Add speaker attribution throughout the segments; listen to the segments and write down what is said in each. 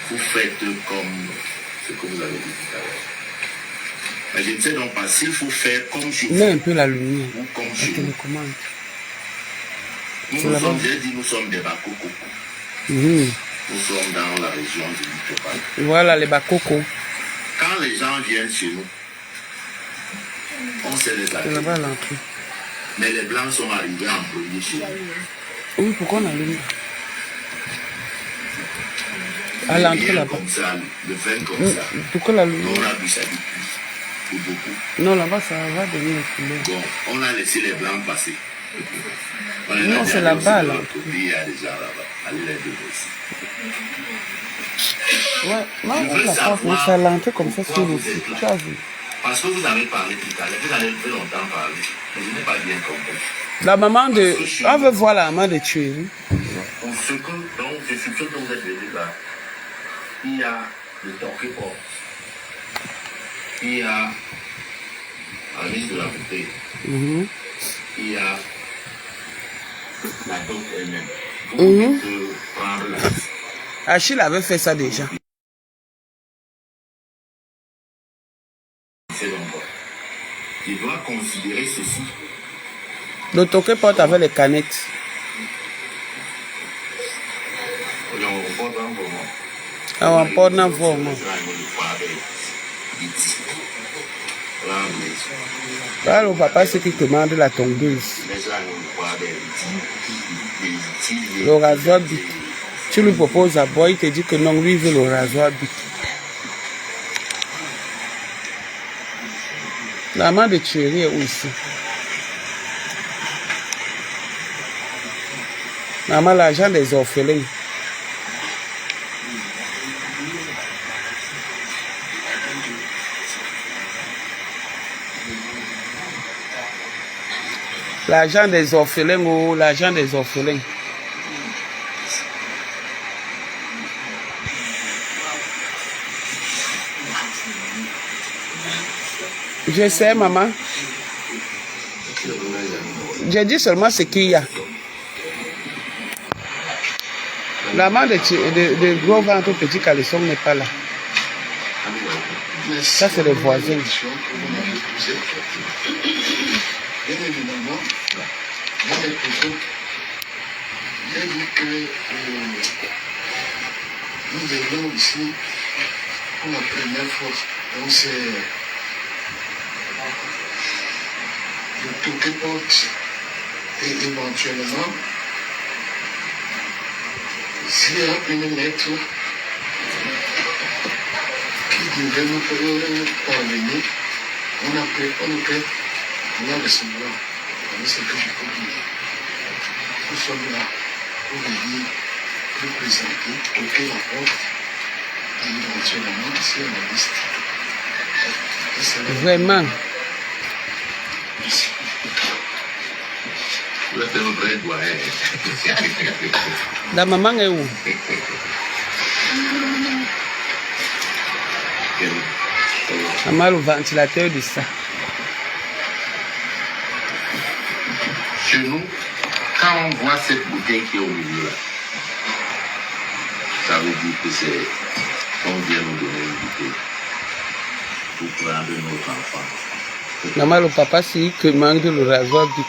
Speaker 1: vous faites comme ce que vous avez dit tout à l'heure. Mais je ne sais donc pas s'il faut faire comme chez vous.
Speaker 2: Mets un peu la lumière.
Speaker 1: Ou comme chez vous.
Speaker 2: Télécommande.
Speaker 1: Nous sommes, j'ai dit, nous sommes des Bakoko. Nous sommes dans la région du Littoral.
Speaker 2: Voilà les Bakoko.
Speaker 1: Quand les gens viennent chez nous, on sait les
Speaker 2: C'est
Speaker 1: accueillir.
Speaker 2: là-bas l'entrée.
Speaker 1: Mais les Blancs sont arrivés en premier chez nous.
Speaker 2: Oui, pourquoi on allume? À l'entrée là-bas.
Speaker 1: Comme ça, le vin comme ça.
Speaker 2: Pourquoi la lumière?
Speaker 1: On a bu ça pour beaucoup.
Speaker 2: Non, là-bas, ça va devenir couleur.
Speaker 1: Bon, on a laissé les Blancs passer.
Speaker 2: Non, c'est là-bas, là.
Speaker 1: Il y a des gens là-bas. Allez les deux aussi.
Speaker 2: Ouais, non, on la passe, mais c'est à l'entrée comme ça, sur le site. Tu as vu?
Speaker 1: Parce que vous avez parlé tout à l'heure, vous avez fait longtemps parler, mais je n'ai pas bien compris.
Speaker 2: La maman de... On veut voir la maman de Thierry.
Speaker 1: Pour ce que, donc, je suppose que vous êtes venu là. Il y a le Torqueport. Il y a la mise de la bouteille. Il y a la dope elle-même. Vous pouvez prendre la...
Speaker 2: Achille avait fait ça déjà.
Speaker 1: C'est donc quoi. Je dois considérer ceci.
Speaker 2: Le toquet porte avec les canettes. Ah, on porte dans vraiment. Là, le papa, c'est qui commande la tondeuse. Le rasoir bic. Tu lui proposes à boire, il te dit que non, lui, il veut le rasoir bic. La maman de Thierry est aussi. Maman, l'argent des orphelins. L'argent des orphelins, oh, l'argent des orphelins. Je sais, maman. J'ai dit seulement ce qu'il y a. La main de gros ventre petit caleçon n'est pas là. Ça, c'est le voisin.
Speaker 3: Bien évidemment, dans les propos, j'ai dit que nous venons ici pour la première fois. Donc c'est le toquet porte et éventuellement, s'il y a une lettre qui devait nous parvenir, on a la recevoir. C'est ce que je peux dire. Nous sommes là pour venir nous présenter, toquer la porte et éventuellement ici à la liste.
Speaker 2: Vraiment.
Speaker 3: Merci.
Speaker 1: Vous êtes un vrai doyen.
Speaker 2: La maman est où? Maman, le ventilateur de ça.
Speaker 1: Chez nous, quand on voit cette bouteille qui est au milieu là, ça veut dire que c'est qu'on vient nous donner une bouteille pour prendre notre enfant.
Speaker 2: Maman, le papa, c'est lui qui manque de le rasoir bic.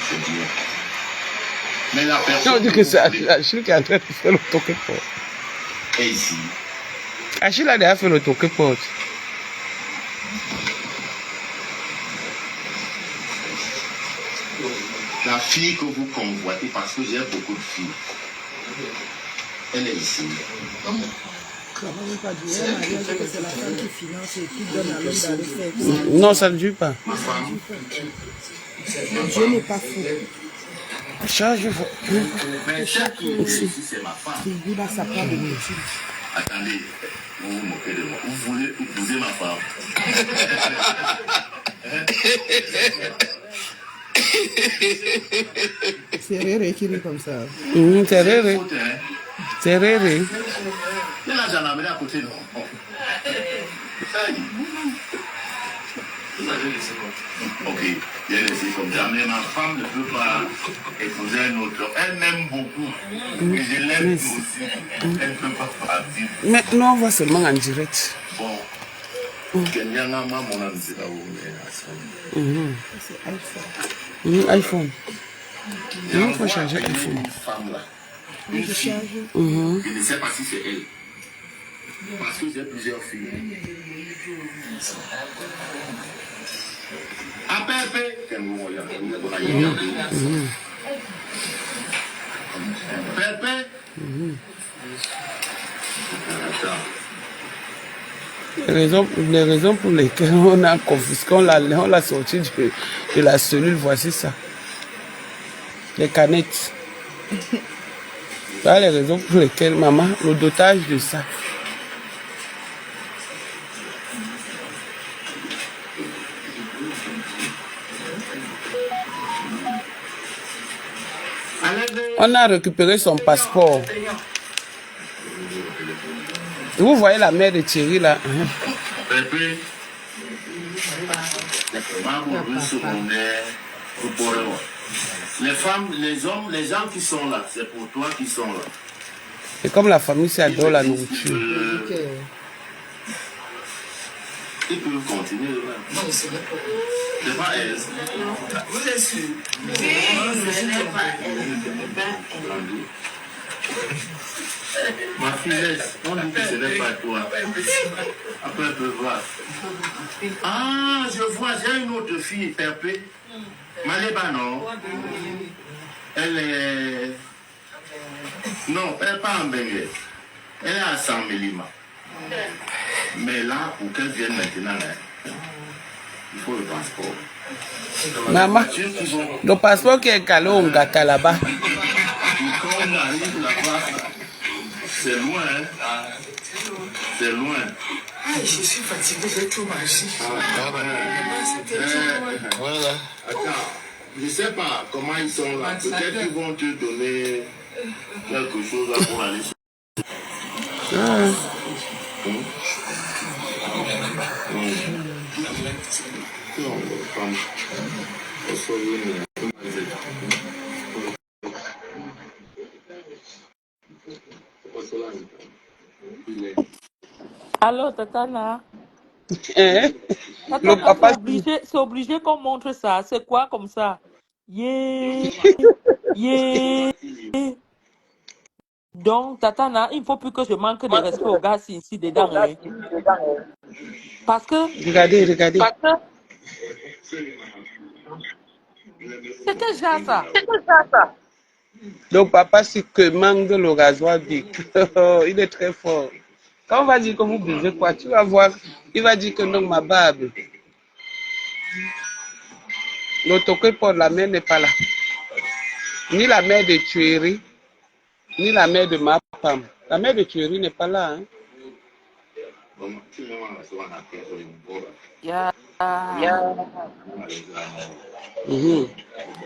Speaker 1: C'est bien. Mais la
Speaker 2: On
Speaker 1: personne
Speaker 2: dit que c'est Achille qui est en train de faire le toquet porte.
Speaker 1: est ici.
Speaker 2: Achille a déjà fait le toquet porte.
Speaker 1: La fille que vous convoitez, parce que j'ai beaucoup de filles, elle est ici.
Speaker 2: Non, ça ne dure pas.
Speaker 1: Ma femme,
Speaker 4: Dieu n'est pas fou.
Speaker 2: Charge.
Speaker 1: mais chaque ici, c'est ma femme.
Speaker 4: Il dit dans sa part de métier.
Speaker 1: Attendez, vous vous moquez de moi. Vous voulez épouser ma femme.
Speaker 4: C'est rare qui rit comme ça.
Speaker 2: C'est rare.
Speaker 1: Faute, hein.
Speaker 2: C'est rare.
Speaker 1: Et là, j'en ai amené à côté, non.
Speaker 3: Vous avez laissé quoi?
Speaker 1: Ok, j'ai laissé comme ça, mais ma femme ne peut pas épouser un autre. Elle m'aime beaucoup, et je l'aime aussi. Elle ne peut pas partir.
Speaker 2: Maintenant, on va seulement en direct.
Speaker 1: Bon, Kenyana, mon ami, c'est là où on est.
Speaker 4: C'est iPhone.
Speaker 2: iPhone. Il faut changer iPhone.
Speaker 1: Une femme là.
Speaker 4: Oui, je charge.
Speaker 1: Je ne sais pas si c'est elle. Parce que j'ai plusieurs filles. Ah, Pépé! Pépé!
Speaker 2: Les raisons pour lesquelles on a confisqué, on l'a sorti de la cellule, voici ça. Les canettes. Voilà les raisons pour lesquelles, maman, le dotage de ça. On a récupéré son passeport. Vous voyez la mère de Thierry là.
Speaker 1: Pépé! Les femmes, les hommes, les gens qui sont là, c'est pour toi qui sont là.
Speaker 2: Et comme la famille, c'est adore la nourriture.
Speaker 1: Ils peuvent continuer là.
Speaker 3: Non, c'est pas.
Speaker 1: C'est pas elle.
Speaker 3: Vous êtes sûr?
Speaker 1: Ma fille, laisse. On dit que ce n'est pas toi. Après, elle peut voir. Ah, je vois, j'ai une autre fille, Pépé. Maléba, non? Elle est... Non, elle n'est pas en Bengue. Elle est à San Melima. Mais là, pour qu'elle vienne maintenant, hein, il faut le passeport.
Speaker 2: Maman, le passeport qui est calé au Ngata là-bas.
Speaker 1: Quand on arrive là-bas, c'est loin, hein? C'est loin.
Speaker 3: Ah, je suis fatigué, j'ai trop marché.
Speaker 1: Voilà. Attends, je ne sais pas comment ils sont là. Peut-être qu'ils vont te donner quelque chose là pour aller.
Speaker 5: Allô, Tatana?
Speaker 2: Hein? Le
Speaker 5: Tatana,
Speaker 2: papa,
Speaker 5: c'est obligé qu'on montre ça. C'est quoi comme ça? Yeah, yeah. Donc, Tatana, il ne faut plus que je manque de respect aux gars ici dedans. Hein. Parce que
Speaker 2: regardez, regardez.
Speaker 5: c'est quel genre ça?
Speaker 2: Le papa, c'est que manque le rasoir bic. Il est très fort. Quand on va dire que vous buvez quoi, tu vas voir, il va dire que non, ma barbe. L'autocrine pour la mère n'est pas là. Ni la mère de Thierry, ni la mère de ma femme. La mère de Thierry n'est pas là. Hein?
Speaker 5: Yeah.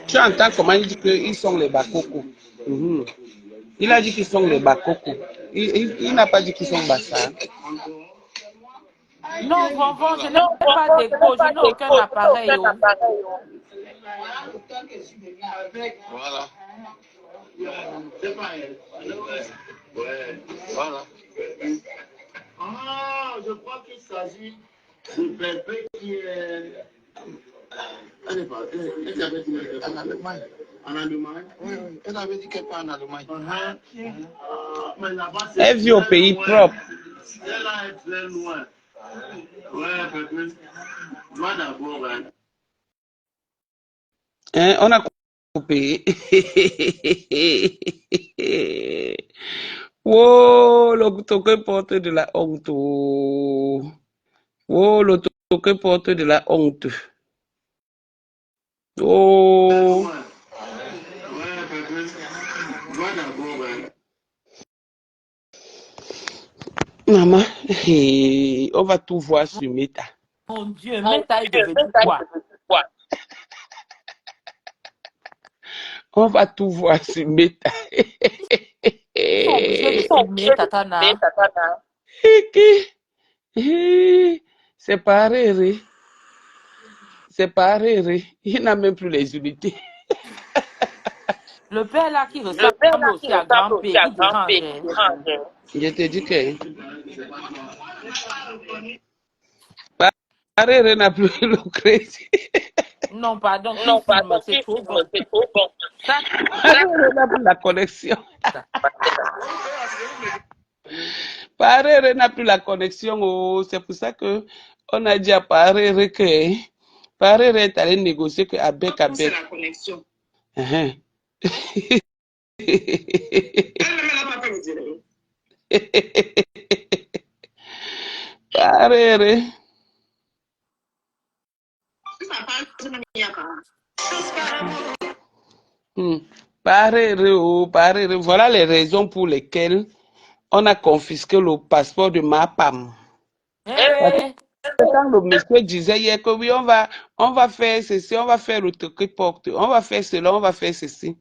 Speaker 2: Tu entends comment il dit qu'ils sont les Bakoko. Il a dit qu'ils sont les Bakoko. Il n'a pas dit qu'ils sont Bassa.
Speaker 5: Non, Vonvon, je n'ai pas d'écho, je n'ai aucun appareil.
Speaker 1: Voilà. C'est pas elle. Ouais. Voilà. Ah, je crois qu'il s'agit de Pépé qui est. Elle est pas. Elle avait dit en Allemagne. En Allemagne? Oui, oui. Elle avait dit qu'elle n'est pas en Allemagne. Mais là-bas, c'est.
Speaker 2: Elle vit au pays propre.
Speaker 1: Elle là est très loin. Ouais, Pépé. Moi d'abord, hein.
Speaker 2: Hein, on a coupé. Oh, le toque porte de la honte. Oh, le toque porte de la honte. Oh.
Speaker 1: Ouais, Pépé. Moi d'abord, hein.
Speaker 2: Maman, on va tout voir sur Meta.
Speaker 5: Mon Dieu, Meta est devenu quoi?
Speaker 2: On va tout voir sur Meta.
Speaker 5: Ils sont obligés de filmer, Tatana.
Speaker 2: C'est pareil. C'est pas Réré. Il n'a même plus les unités.
Speaker 5: Le père là qui ressemble aussi à grand-père, il dérange. Hein.
Speaker 2: Je te dis que Réré n'a plus le crédit.
Speaker 5: Non, pardon, qui filme, c'est trop bon. Ça,
Speaker 2: Réré n'a plus la connexion.
Speaker 5: ça.
Speaker 2: Réré n'a plus la connexion. Oh, c'est pour ça que on a dit à Réré que Réré est allé négocier que avec. C'est la connexion. Elle n'a pas fait le Réré. Réré. Voilà les raisons pour lesquelles on a confisqué le passeport de Mapam. Quand le monsieur disait hier que oui, on va faire ceci, on va faire le truc porte, on va faire cela, on va faire ceci.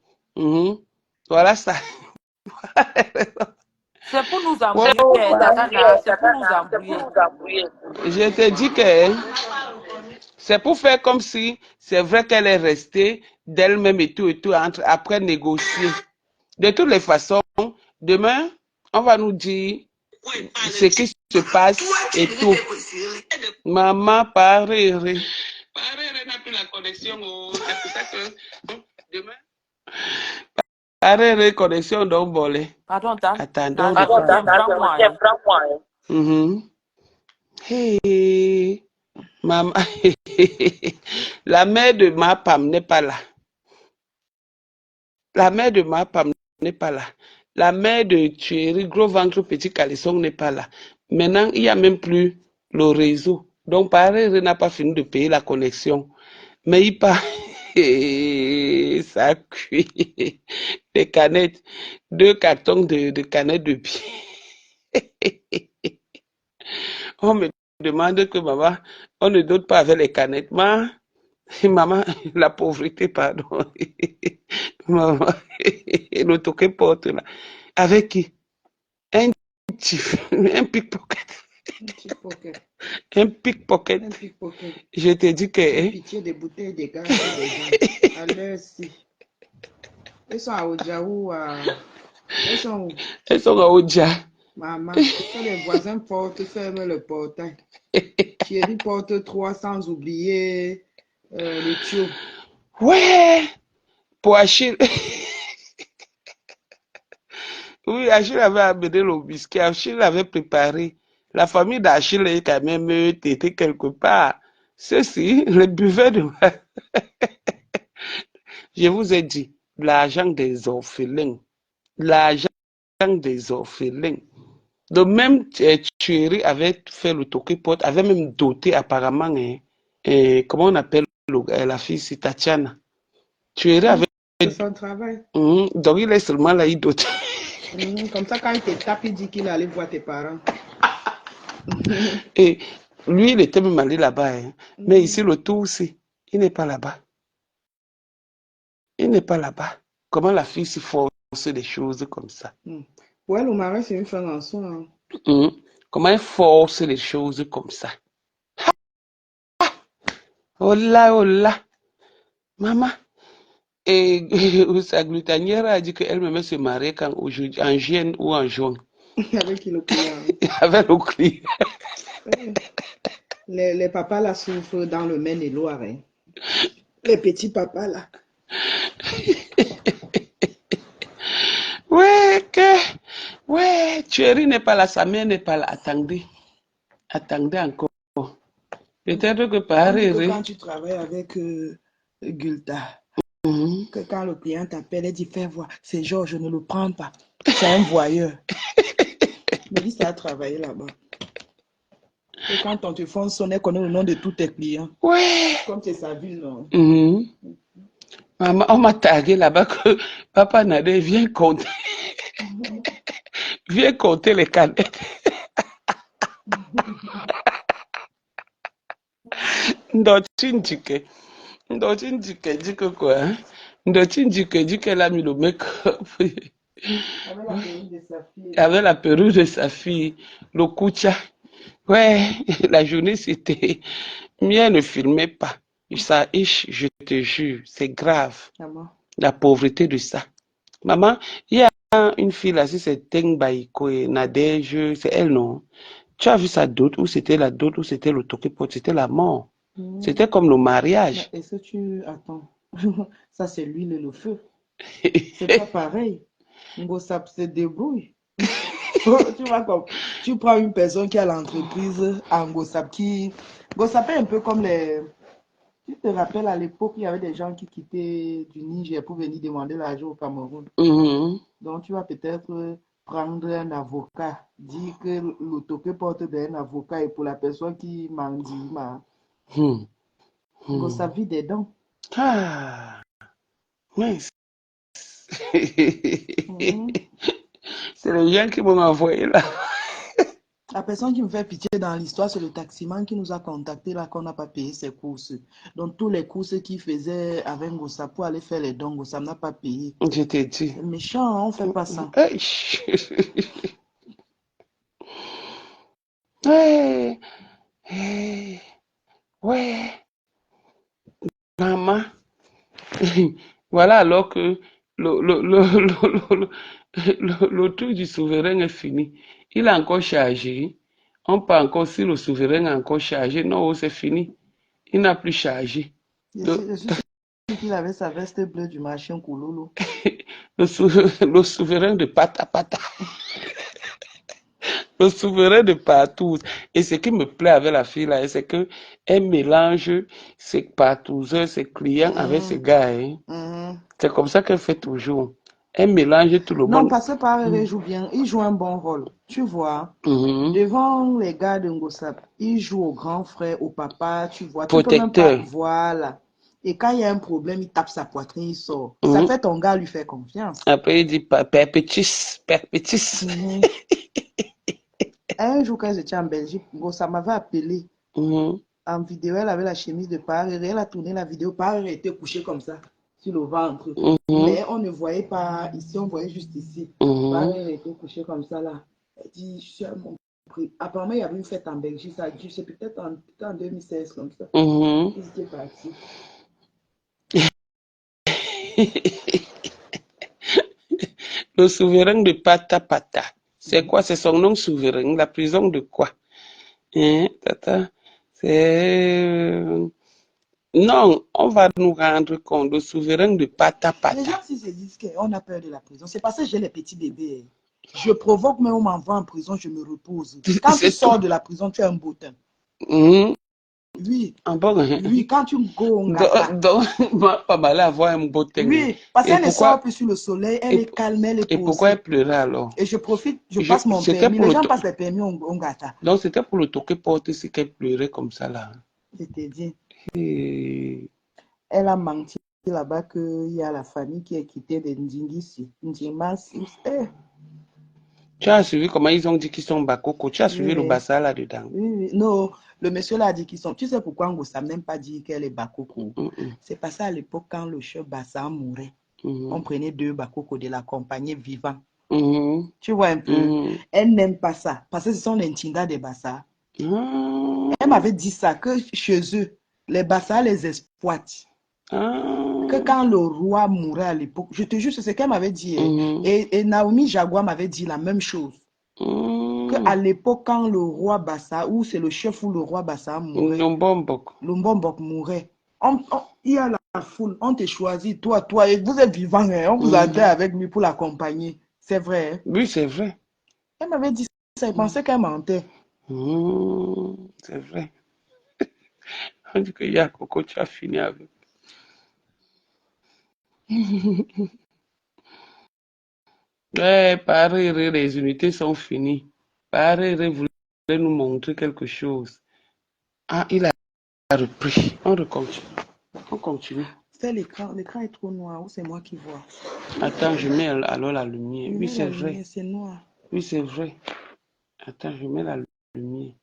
Speaker 2: Voilà ça.
Speaker 5: C'est pour nous embrouiller, Tatana, c'est pour nous embrouiller.
Speaker 2: Je te dis que c'est pour faire comme si c'est vrai qu'elle est restée d'elle-même et tout, après négocier. De toutes les façons, demain, on va nous dire ce qui se passe et tout. Maman, pas Réré. Réré n'a plus la connexion. C'est pour ça que demain. Réré, connexion donc volé.
Speaker 5: Pardon,
Speaker 2: attendons. Hey, maman. La mère de Mapam n'est pas là. La mère de Mapam n'est pas là. La mère de Thierry, gros ventre, petit caleçon n'est pas là. Maintenant, il n'y a même plus le réseau. Donc, Réré n'a pas fini de payer la connexion. Mais il part. Ça cuit. Des canettes. 2 cartons de canettes de bière. On me demande que maman, on ne donne pas avec les canettes. Maman, la pauvreté, pardon. Maman, le toqué porte là. Avec qui? Un pickpocket. Un pickpocket. Je te dis que.
Speaker 4: Pitié des bouteilles de gaz des gens. À l'heure ci. Ils sont à Oja ou à. Ils sont où?
Speaker 2: Elles sont à Oja.
Speaker 4: Maman, quand les voisins portent, ferment le portail. Thierry porte 3 sans oublier le tuyau.
Speaker 2: Ouais! Pour Achille. Oui, Achille avait amené le biscuit. Achille avait préparé. La famille d'Achille est quand même été quelque part. Ceci, le buvet de. Je vous ai dit, l'argent des orphelins. L'argent des orphelins. De même, Thierry avait fait le toki-pot, avait même doté apparemment, comment on appelle la fille, c'est Tatiana. Thierry avait.
Speaker 4: C'est son travail.
Speaker 2: Donc il est seulement là, il dote.
Speaker 4: Comme ça, quand il te tape, il dit qu'il allait voir tes parents.
Speaker 2: Et lui, il était même allé là-bas. Mais ici, le tout aussi, il n'est pas là-bas. Il n'est pas là-bas. Comment la fille se force des choses comme ça?
Speaker 4: Ouais, le mari, c'est une femme en soi.
Speaker 2: Comment elle force les choses comme ça? Oh là, oh là. Maman. Et sa glutanière a dit qu'elle-même se mariait quand aujourd'hui, en juin ou en juin.
Speaker 4: Avec le client.
Speaker 2: Avec le client.
Speaker 4: Les papas là souffrent dans le Maine-et-Loire. Les petits papas là. Ouais,
Speaker 2: Thierry n'est pas là, sa mère n'est pas là. Attendez encore. Peut-être que par
Speaker 4: quand tu travailles avec Gulta, que quand le client t'appelle, elle dit fais voir, c'est Georges, ne le prends pas. C'est un voyeur. Mais lui, ça a travaillé là-bas. Et quand ton téléphone sonne, elle connaît le nom de tous tes clients.
Speaker 2: Ouais.
Speaker 4: Comme c'est sa ville, non?
Speaker 2: Maman, on m'a tagué là-bas que Papa Nadé vient compter. Viens compter les canettes. Ndotindike dit que quoi? Ndotindike dit qu'elle a mis le make-up. Avec la perruque de sa fille, le koucha. Ouais, la journée c'était. Mais elle ne filmait pas. Ça, je te jure, c'est grave.
Speaker 4: Ah bon?
Speaker 2: La pauvreté de ça. Maman, il y a une fille là, si c'est Teng Baiko et Nadège, c'est elle, non? Tu as vu sa dot, ou c'était la dot, ou c'était le tokepo, c'était la mort. C'était comme le mariage.
Speaker 4: Mais est-ce que tu... Attends. Ça, c'est l'huile et le feu. C'est pas pareil. Ngosap se débrouille. Tu vois comme... Tu prends une personne qui a l'entreprise à Ngosap qui... Ngosap est un peu comme les... Tu te rappelles, à l'époque, il y avait des gens qui quittaient du Niger pour venir demander l'argent au Cameroun. Donc, tu vas peut-être prendre un avocat, dire que le toque porte d'un avocat et pour la personne qui mendie, ça vit des dents.
Speaker 2: Ah, mince. C'est les gens qui m'ont envoyé là.
Speaker 4: La personne qui me fait pitié dans l'histoire, c'est le taximan qui nous a contacté là, qu'on n'a pas payé ses courses. Donc, tous les courses qu'il faisait avec Ngossa pour aller faire les dons, Ngossa n'a pas payé.
Speaker 2: Je t'ai dit.
Speaker 4: C'est méchant, on ne fait pas ça.
Speaker 2: Ouais. Ouais. Maman. Voilà, alors que le truc du souverain est fini. Il a encore chargé. On peut encore, si le souverain a encore chargé, non, c'est fini. Il n'a plus chargé.
Speaker 4: Je suis sûr qu'il avait sa veste bleue du machin Kouloulou.
Speaker 2: Le souverain de Pata Pata. Le souverain de partout. Et ce qui me plaît avec la fille là, c'est qu'elle mélange ses partouzeurs, ses clients avec ses gars. Hein. C'est comme ça qu'elle fait toujours. Elle mélange tout le monde.
Speaker 4: Non, parce que Paré joue bien. Il joue un bon rôle. Tu vois, devant les gars de Ngosap, il joue au grand frère, au papa, tu vois.
Speaker 2: Protecteur.
Speaker 4: Tu peux même pas, voilà. Et quand il y a un problème, il tape sa poitrine, il sort. Ça fait ton gars lui faire confiance.
Speaker 2: Après, il dit perpétis, perpétis.
Speaker 4: Un jour, quand j'étais en Belgique, Ngosap m'avait appelé. En vidéo, elle avait la chemise de Paré. Elle a tourné la vidéo. Paré était couché comme ça, sur le ventre. Mais on ne voyait pas ici, on voyait juste ici. Paré était couché comme ça là. Elle dit, je suis à mon prix. Apparemment, il y avait une fête en Belgique. Ça a dû, c'est peut-être en 2016 comme ça. Ils étaient partis.
Speaker 2: Le souverain de Pata Pata. C'est quoi? C'est son nom souverain. La prison de quoi? Hein, tata? C'est... Non, on va nous rendre compte. Le souverain de Pata Pata.
Speaker 4: Les gens, s'ils se disent qu'on a peur de la prison, c'est parce que j'ai les petits bébés. Je provoque, mais on m'envoie en prison, je me repose. Quand tu sors de la prison, tu es un boutin. Oui. Oui, quand tu go
Speaker 2: donc, pas mal à avoir un beau temps.
Speaker 4: Oui, parce qu'elle ne sort plus sur le soleil, elle est calme, elle est posée.
Speaker 2: Et pourquoi elle pleurait alors?
Speaker 4: Et je profite, je passe mon permis. Les gens passent les permis, on gâta.
Speaker 2: Donc c'était pour le toquer porte, c'est qu'elle pleurait comme ça là.
Speaker 4: Je t'ai dit. Elle a menti là-bas qu'il y a la famille qui est quittée de Ndingisi. Ndimasi.
Speaker 2: Tu as suivi comment ils ont dit qu'ils sont Bakoko? Tu as suivi le bassa là-dedans?
Speaker 4: Oui. Non, le monsieur là a dit qu'ils sont... Tu sais pourquoi Ngossa n'a même pas dit qu'elle est Bakoko? C'est parce qu'à l'époque, quand le chef Bassa mourait, on prenait 2 Bakoko de la compagnie vivant. Tu vois un peu? Elle n'aime pas ça, parce que ce sont les Ntinga des Bassa. Elle m'avait dit ça, que chez eux, les Bassa les exploitent. Que quand le roi mourait à l'époque, je te jure, c'est ce qu'elle m'avait dit. Et Naomi Jaguar m'avait dit la même chose. Qu'à l'époque, quand le roi Bassa, ou c'est le chef ou le roi Bassa mourait, Lumbombok mourait, il y a la foule, on te choisit, toi, et vous êtes vivant, on vous a dit avec lui pour l'accompagner. C'est vrai. Hein?
Speaker 2: Oui, c'est vrai.
Speaker 4: Elle m'avait dit ça, elle pensait qu'elle mentait.
Speaker 2: C'est vrai. On dit que Yakoko, tu as fini avec. Ouais, pareil, les unités sont finies. Pareil, voulait nous montrer quelque chose. Ah, il a repris. On continue. On continue.
Speaker 4: C'est l'écran est trop noir ou c'est moi qui vois?
Speaker 2: Attends, je mets alors la lumière. Oui, c'est vrai.
Speaker 4: C'est noir.
Speaker 2: Oui, c'est vrai. Attends, je mets la lumière.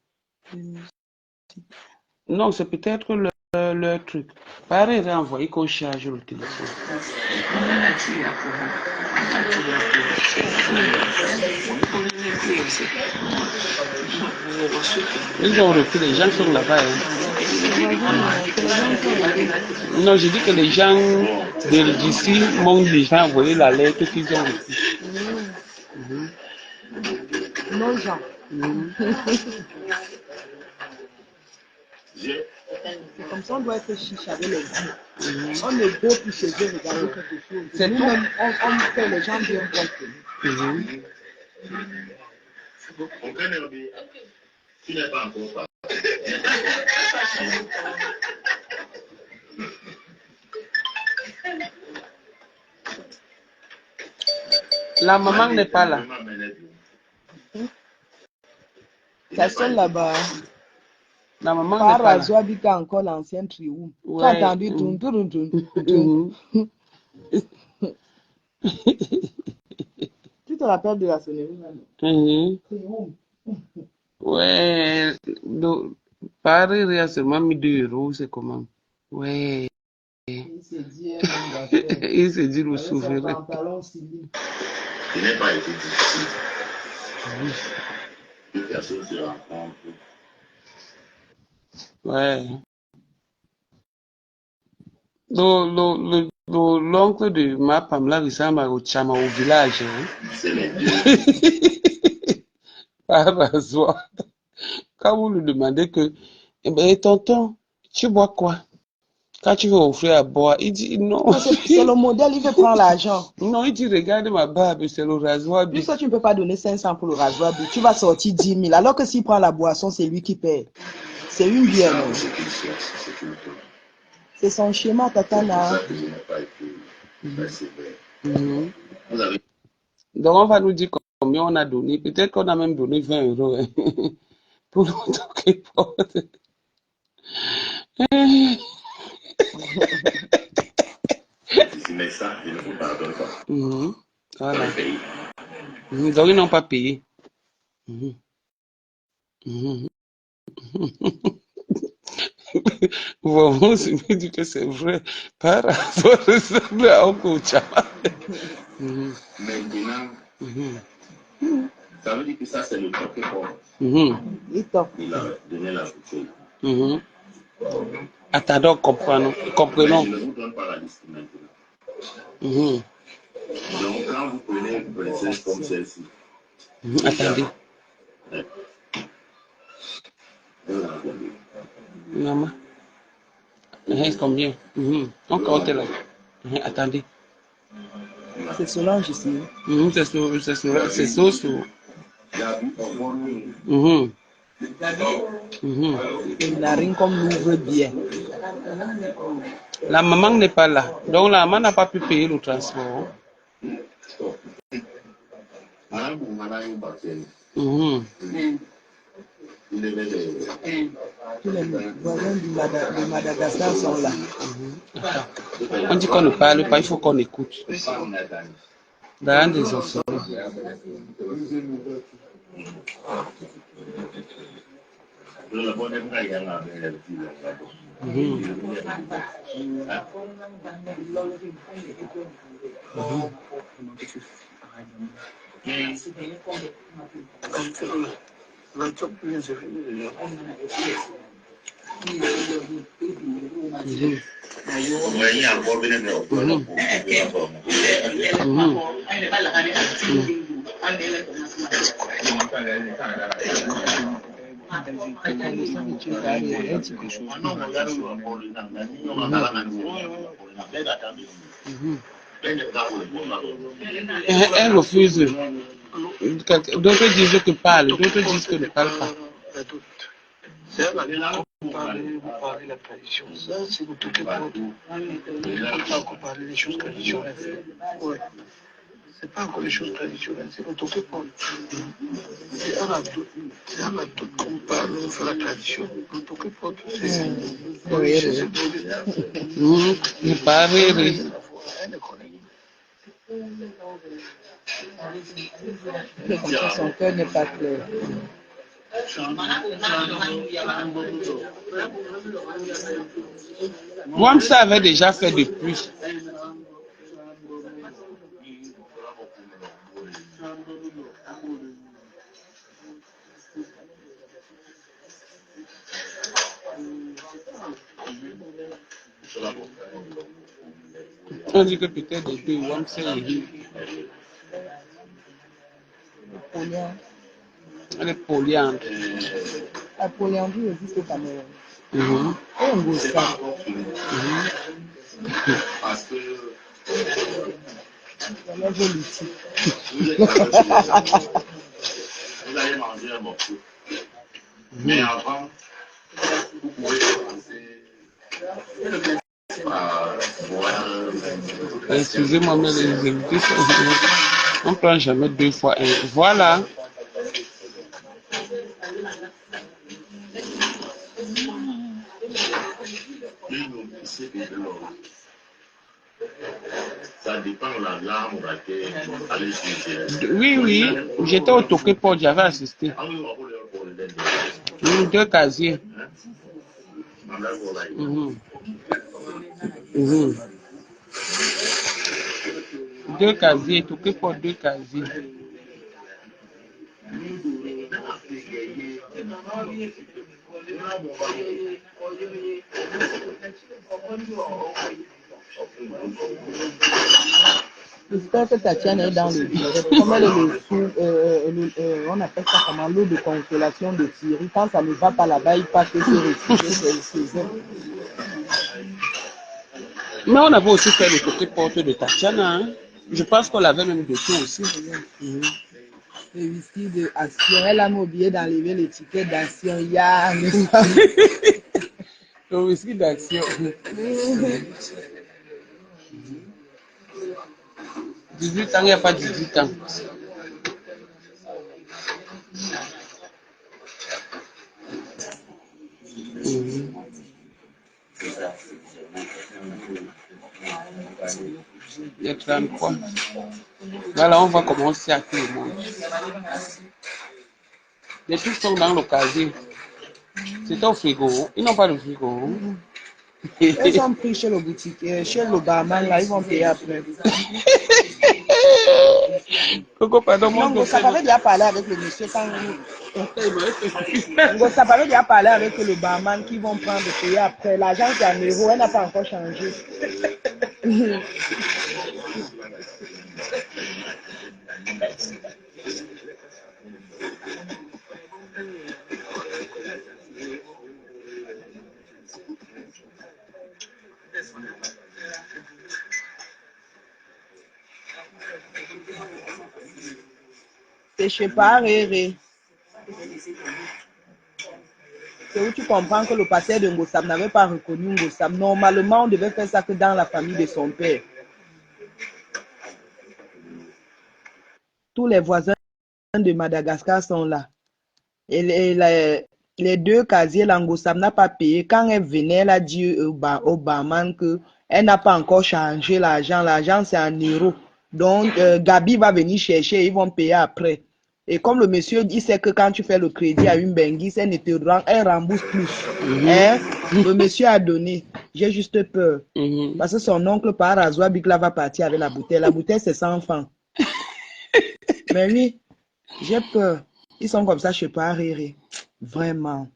Speaker 2: Non, c'est peut-être leur truc. Pareil, renvoyer qu'on charge le téléphone. Ils ont repris, les gens sont là-bas. Hein. Non, j'ai dit que les gens d'ici m'ont déjà envoyé la lettre qu'ils ont reçue.
Speaker 4: Non, Jean. C'est comme ça, on doit être chiche avec les vies. On ne go plus chez eux regarder quelque chose.
Speaker 2: C'est tout.
Speaker 4: Nous-mêmes, on fait les gens bien comprendre.
Speaker 1: Aucun herbier. Tu n'es pas encore pas.
Speaker 2: La maman n'est pas là.
Speaker 4: Ça sonne là-bas.
Speaker 2: La maman
Speaker 4: Par
Speaker 2: n'est pas là.
Speaker 4: rasoir, Bika encore l'ancien triou. Tu
Speaker 2: Ouais.
Speaker 4: as entendu tout. Tu te rappelles de la sonnerie là?
Speaker 2: Ouais. Paris, il y a seulement mis 2 €, c'est comment? Ouais.
Speaker 4: Il s'est dit,
Speaker 2: Il s'est dit le souverain.
Speaker 1: Il n'est pas été difficile. Une personne se rencontre.
Speaker 2: Ouais. L'oncle de ma Pamela ressemble au Chama au village.
Speaker 1: C'est les deux.
Speaker 2: Par rasoir. Quand vous lui demandez que, eh ben, tonton, tu bois quoi? Quand tu veux offrir à boire, il dit non.
Speaker 4: C'est le modèle, il veut prendre l'argent.
Speaker 2: Non, il dit regarde ma barbe, c'est le rasoir.
Speaker 4: Puisque tu ne peux pas donner 500 pour le rasoir, tu vas sortir 10 000. Alors que s'il prend la boisson, c'est lui qui paie. C'est une bière. C'est son schéma, Tatana.
Speaker 2: Donc on va nous dire combien on a donné. Peut-être qu'on a même donné 20 € hein, pour le toquer porte.
Speaker 1: Mais ça, je ne vous pardonne pas.
Speaker 2: Voilà. Donc ils n'ont pas payé. Vraiment, c'est me dit que c'est vrai. Par rapport ressemble à Uncle Chama.
Speaker 1: Maintenant, ça veut dire que ça, c'est le toqué pour. Il a donné la bouteille.
Speaker 2: Attendons, comprenons.
Speaker 1: Mais je ne vous donne pas la liste maintenant. Donc, quand vous prenez une princesse comme celle-ci,
Speaker 2: attendez. Maman. Combien? On compte là. Attendez.
Speaker 4: C'est Solange ici.
Speaker 2: C'est Soso.
Speaker 4: Une narine comme l'ouvre bien.
Speaker 2: La maman n'est pas là. Donc la maman n'a pas pu payer le transport.
Speaker 4: Tous les voisins de Madagascar sont là.
Speaker 2: On dit qu'on ne parle pas, il faut qu'on écoute. Dans des enfants. Elle refuse. D'autres disent que parle, d'autres disent que ne parle pas.
Speaker 3: Vous parlez la tradition. Ça, c'est vous toquez pas. Il ne faut pas comparer les choses traditionnelles. Ouais. C'est pas encore les choses traditionnelles, c'est vous toquez pas. C'est un atout qu'on parle, on fait la tradition. Vous toquez pas.
Speaker 2: Il parle.
Speaker 4: Son cœur n'est pas clair.
Speaker 2: Moi, ça avait déjà fait depuis. On dit que peut-être les deux, Wam c'est
Speaker 4: Polyen.
Speaker 2: elle est polyandre.
Speaker 4: La polyandrie existe au Cameroun.
Speaker 2: Mhm.
Speaker 4: Et on gosse ça.
Speaker 1: Parce que
Speaker 4: On est politique.
Speaker 1: vous allez manger un morceau. Mais avant, vous pouvez commencer par boire.
Speaker 2: Excusez-moi, mais les invités sont... On ne prend jamais deux fois un. Voilà.
Speaker 1: Ça dépend de la langue à laquelle allez-y.
Speaker 2: Oui, j'étais au Toké Port, j'avais assisté. Deux casiers. Mhm. Mhm. Deux casiers, Toké Port, deux casiers.
Speaker 4: J'espère que Tatiana est dans le direct. Comme elle est on appelle ça comment, l'eau de consolation de Thierry. Quand ça ne va pas là-bas, il passe que c'est retiré.
Speaker 2: Mais on avait aussi fait le Toké Port de Tatiana. Hein? Je pense qu'on l'avait même de tout aussi. Mhm.
Speaker 4: Le whisky de Action. Elle a oublié d'enlever l'étiquette d'Action.
Speaker 2: Le whisky d'action. 18 ans, il n'y a pas 18 ans. Mhm. Il y a 33. Voilà, on va commencer à tout le monde. Les trucs sont dans le casier. C'est au frigo. Ils n'ont pas de frigo.
Speaker 4: Ils ont pris chez le boutique, chez le barman, là, ils vont payer après.
Speaker 2: Coco, pardon, mon
Speaker 4: Non, ça avait déjà parlé avec le monsieur quand... Ça avait déjà parlé avec le barman qui vont prendre payer après. L'argent c'est en euros, elle n'a pas encore changé. C'est chez Paréré. C'est où tu comprends que le pasteur de Ngossam n'avait pas reconnu Ngossam. Normalement, on devait faire ça que dans la famille de son père. Tous les voisins de Madagascar sont là. Et les deux casiers, l'Angossam n'a pas payé. Quand elle venait, elle a dit au barman qu'elle n'a pas encore changé l'argent. L'argent, c'est en euros. Donc, Gabi va venir chercher, ils vont payer après. Et comme le monsieur dit, c'est que quand tu fais le crédit à une benguise, elle rembourse plus. Hein? Le monsieur a donné. J'ai juste peur. Parce que son oncle, par hasard, Bigla va partir avec la bouteille. La bouteille, c'est 100 francs. Mais oui, j'ai peur. Ils sont comme ça, je ne sais pas rire. Vraiment.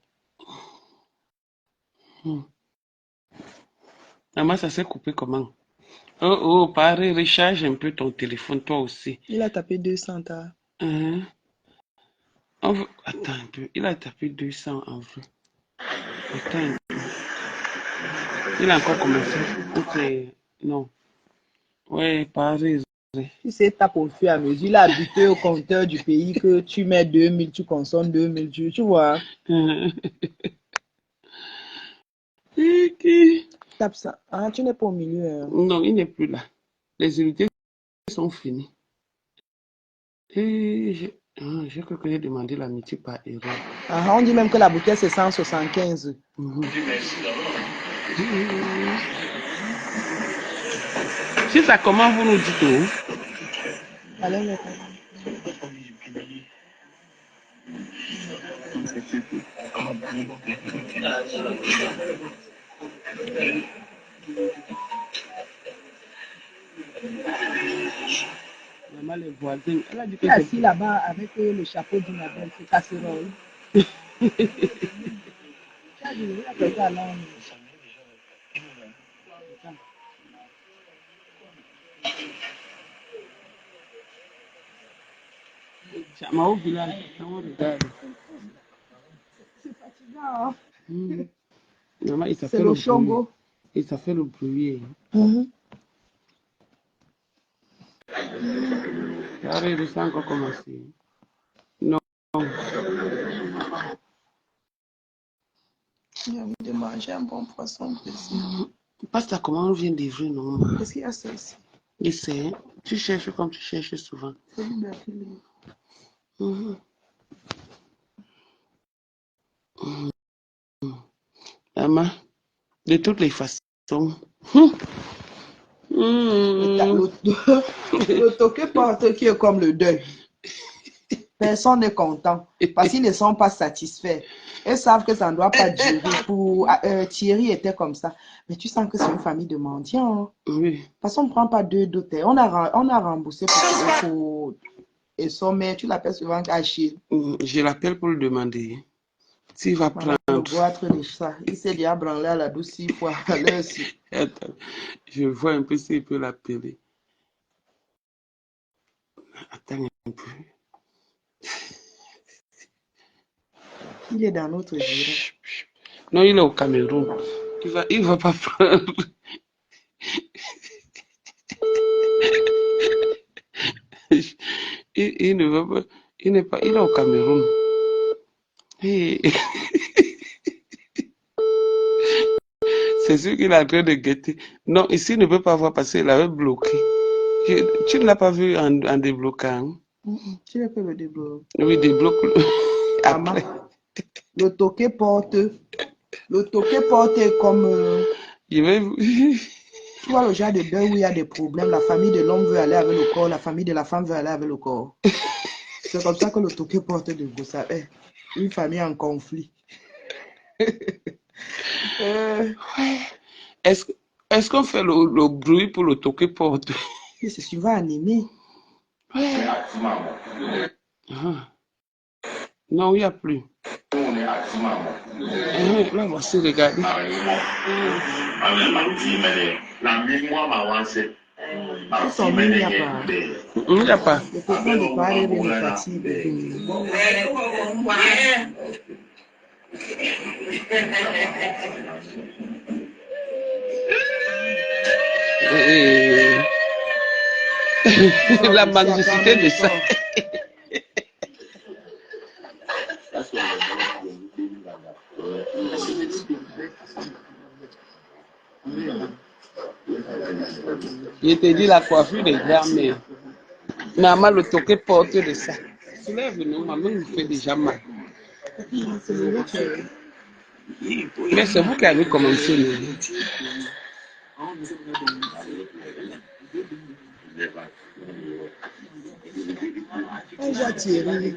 Speaker 2: Maman, ça s'est coupé comment? Oh, pareil, recharge un peu ton téléphone, toi aussi.
Speaker 4: Il a tapé 200.
Speaker 2: Attends un peu. Il a tapé 200 en vrai. Attends un peu. Il a encore commencé. Ok, non. Ouais, pareil.
Speaker 4: Tu sais, tape au fur et à mesure. Il a habitué au compteur du pays que tu mets 2000, tu consommes 2000, tu vois. Tape ça. Ah, tu n'es pas au milieu. Hein.
Speaker 2: Non, il n'est plus là. Les unités sont finies. Et je crois que j'ai demandé l'amitié par erreur.
Speaker 4: Ah, on dit même que la bouteille, c'est 175.
Speaker 2: Si ça commence, vous nous dites où?
Speaker 4: Allez, mec.
Speaker 2: Maman, les voisins. Elle a dit que
Speaker 4: Il est assis là-bas avec le chapeau d'une abeille, c'est casserole. Tu as dit, il a quelqu'un à l'âme.
Speaker 2: Chama au village, on regarde.
Speaker 4: C'est fatigant.
Speaker 2: Mhm. Maman, et ça
Speaker 4: C'est
Speaker 2: fait
Speaker 4: le
Speaker 2: le bruit.
Speaker 4: chongo.
Speaker 2: Et ça fait le bruit. Arrête de ça encore commencer. Non.
Speaker 4: J'ai envie de manger un bon poisson ici.
Speaker 2: Pasta, comment on vient d'Ivry, non?
Speaker 4: Qu'est-ce qu'il y a ça ici?
Speaker 2: Essaie. Tu cherches comme tu cherches souvent.
Speaker 4: C'est du berfilet.
Speaker 2: Mhm. Maman, de toutes les façons.
Speaker 4: Le toqué porte qui est comme le deuil. Personne n'est content parce qu'ils ne sont pas satisfaits. Ils savent que ça ne doit pas durer. Pour Thierry était comme ça. Mais tu sens que c'est une famille de mendiants. Hein?
Speaker 2: Oui.
Speaker 4: Parce qu'on ne prend pas deux d'hôtel. On a remboursé pour et son mère, tu l'appelles souvent Achille.
Speaker 2: Je l'appelle pour le demander. S'il va prendre.
Speaker 4: Le goitre de ça. Il s'est déjà branlé à la douce 6 fois à l'heure aussi.
Speaker 2: Attends, je vois un peu s'il peut l'appeler. Attends un peu.
Speaker 4: Il est dans notre direct.
Speaker 2: Non, il est au Cameroun. Il va pas prendre. Il ne veut pas. Il n'est pas. Il est au Cameroun. Hey. C'est sûr qu'il est en train de guetter. Non, ici, il ne peut pas voir parce qu'il avait bloqué. Tu ne l'as pas vu en débloquant?
Speaker 4: Tu ne peux le débloquer.
Speaker 2: Oui, débloque. Après.
Speaker 4: Le toqué porte. Le toqué porte est comme.
Speaker 2: Je vais.
Speaker 4: Tu vois le genre de deuil où il y a des problèmes. La famille de l'homme veut aller avec le corps, la famille de la femme veut aller avec le corps. C'est comme ça que le toqué porte de Gossa est. Une famille en conflit.
Speaker 2: Est-ce qu'on fait le bruit pour le toqué porte?
Speaker 4: C'est souvent animé.
Speaker 2: Non, il n'y a plus. Là, voici, regardez.
Speaker 1: La mémoire m'a avancé.
Speaker 4: Son mien, il n'y a pas.
Speaker 2: Il n'y a pas.
Speaker 4: Le copain de parler de me fatigue.
Speaker 2: La magicité de ça. Je te dis la coiffure des grand-mères. Maman, le toqué porte de ça. Soulève-nous, maman nous fait déjà mal. Mais c'est vous qui avez commencé.
Speaker 4: J'ai Thierry.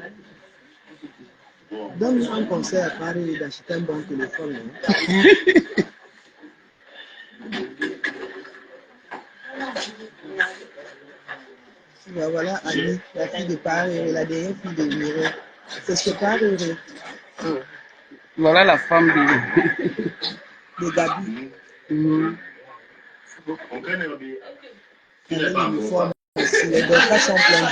Speaker 4: Donne-nous un conseil à Paris d'acheter un bon téléphone. Voilà Annie, la fille de Paris, la dernière fille de Mireille. C'est ce que Paris.
Speaker 2: Voilà la femme
Speaker 4: de Gabi. L'uniforme aussi, les docteurs sont pleins de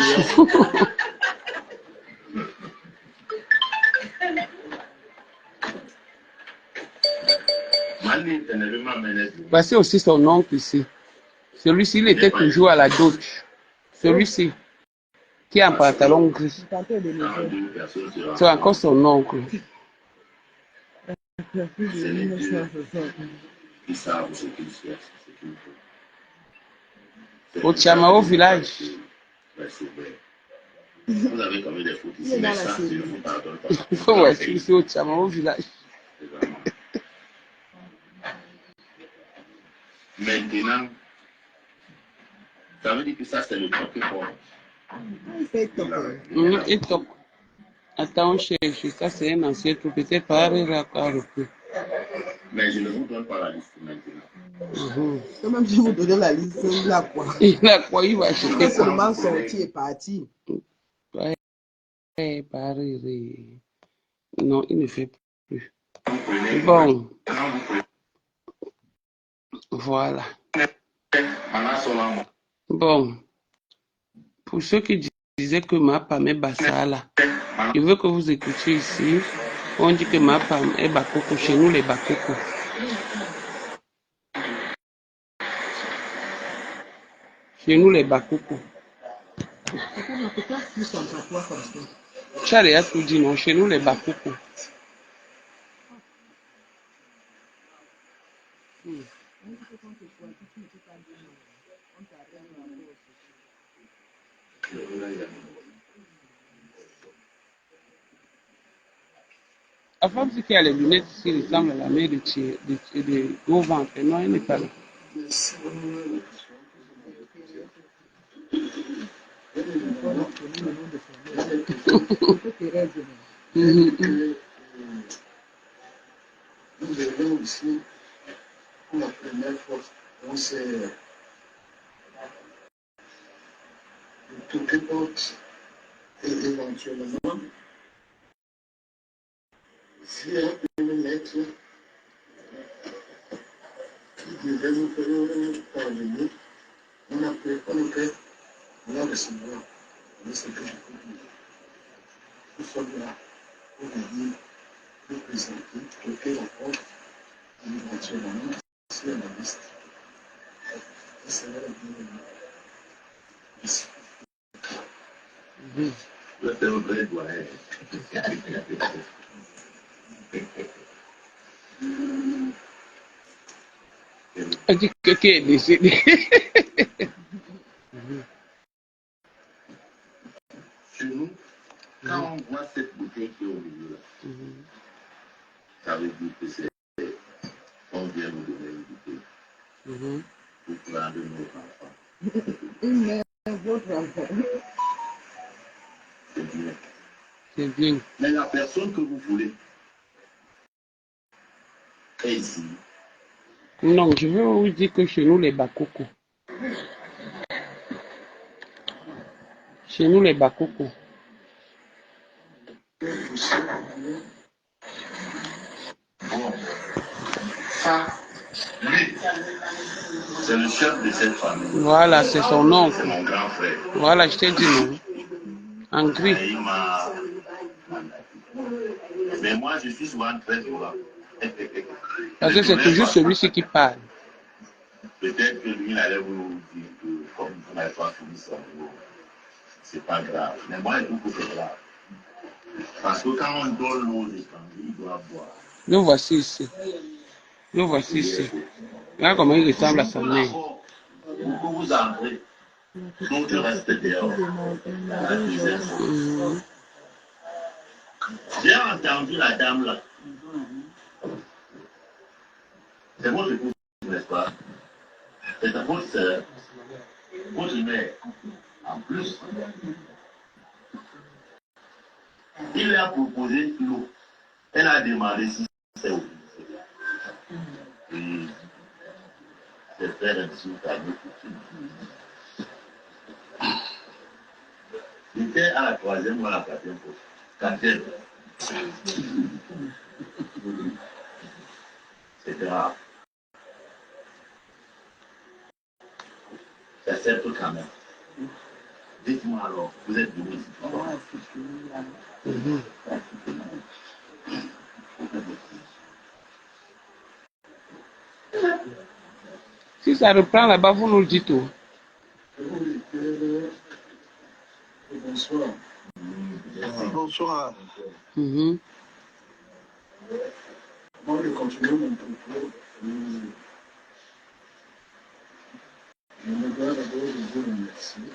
Speaker 2: Voici aussi son oncle ici. Celui-ci, il était toujours à la douche. Celui-ci, qui a un pantalon gris. C'est encore son oncle. Au Tchamao village.
Speaker 1: Vous avez commis des fautes ici, mais ça, je ne vous pardonne pas.
Speaker 2: Voici ici au Tchamao village.
Speaker 1: Maintenant, ça veut dire que ça, c'est le toqué fort.
Speaker 2: Il toque. Attends, on cherche. Ça, c'est un ancien truc. Peut-être pas à repris.
Speaker 1: Mais je ne vous donne pas la liste maintenant.
Speaker 4: Même si vous donnez la liste, il a quoi?
Speaker 2: Il a quoi? Il va acheter
Speaker 4: quoi? Seulement sorti et parti.
Speaker 2: Ouais, pareil. Non, il ne fait plus. Bon. Voilà. Bon, pour ceux qui disaient que ma femme est Bassala, je veux que vous écoutiez ici. On dit que ma femme est Bakoko, chez nous les Bakoko. Chez nous les Bakoko. Charlie a tout dit, non, chez nous les Bakoko. La femme qui a les lunettes ici ressemble à la mère de gros ventre. Non, elle n'est pas là.
Speaker 3: Nous venons ici pour la première fois. On s'est toutes portes et éventuellement, s'il y a une lettre qui devait nous parvenir, on peut la recevoir. C'est ce que je peux dire. Nous sommes là pour venir nous présenter, toquer la porte, et éventuellement, sur la liste. Et c'est là la bienvenue. Ici.
Speaker 1: C'est un vrai doyen.
Speaker 2: Elle dit que qui est décédé.
Speaker 1: Chez nous, quand on voit cette bouteille qui est au milieu là, ça veut dire que c'est on vient nous donner une bouteille pour prendre nos enfants.
Speaker 4: Une mère, votre enfant.
Speaker 1: C'est bien.
Speaker 2: C'est bien.
Speaker 1: Mais la personne que vous voulez est ici.
Speaker 2: Non, je veux vous dire que chez nous les Bakoko. Chez nous les Bakoko.
Speaker 1: Bon, ça, lui, c'est le chef de cette famille.
Speaker 2: Voilà, c'est son oncle.
Speaker 1: C'est mon grand frère.
Speaker 2: Voilà, je t'ai dit non. En gris.
Speaker 1: Et il m'a mandaté. Mais moi, je suis souvent très violent.
Speaker 2: Parce que c'est toujours celui-ci qui parle.
Speaker 1: Peut-être que lui, il allait vous dire que comme vous n'avez pas fini son boulot, c'est pas grave. Mais moi, je trouve que c'est grave. Parce que quand on donne l'eau aux étrangers, il doit boire.
Speaker 2: Le voici ici. Le voici ici. Regarde comment il ressemble à sa mère.
Speaker 1: Pourquoi vous entrez? Donc je reste dehors. La deuxième fois. J'ai entendu la dame là. C'est votre épouse, n'est-ce pas? C'est votre soeur, votre mère. En plus, il lui a proposé l'eau. Elle a demandé si c'est obligé. Et c'est faire un insulte à nous. J'étais à la troisième ou à la quatrième fois. Quatrième. C'est grave. J'accepte quand même. Dites-moi alors, vous êtes venu ici pourquoi?
Speaker 2: Si ça reprend là-bas, vous nous le dites tout.
Speaker 3: Bonsoir. Bonsoir.
Speaker 2: Mhm.
Speaker 3: Moi, je continue mon propos. Je me dois d'abord de vous remercier.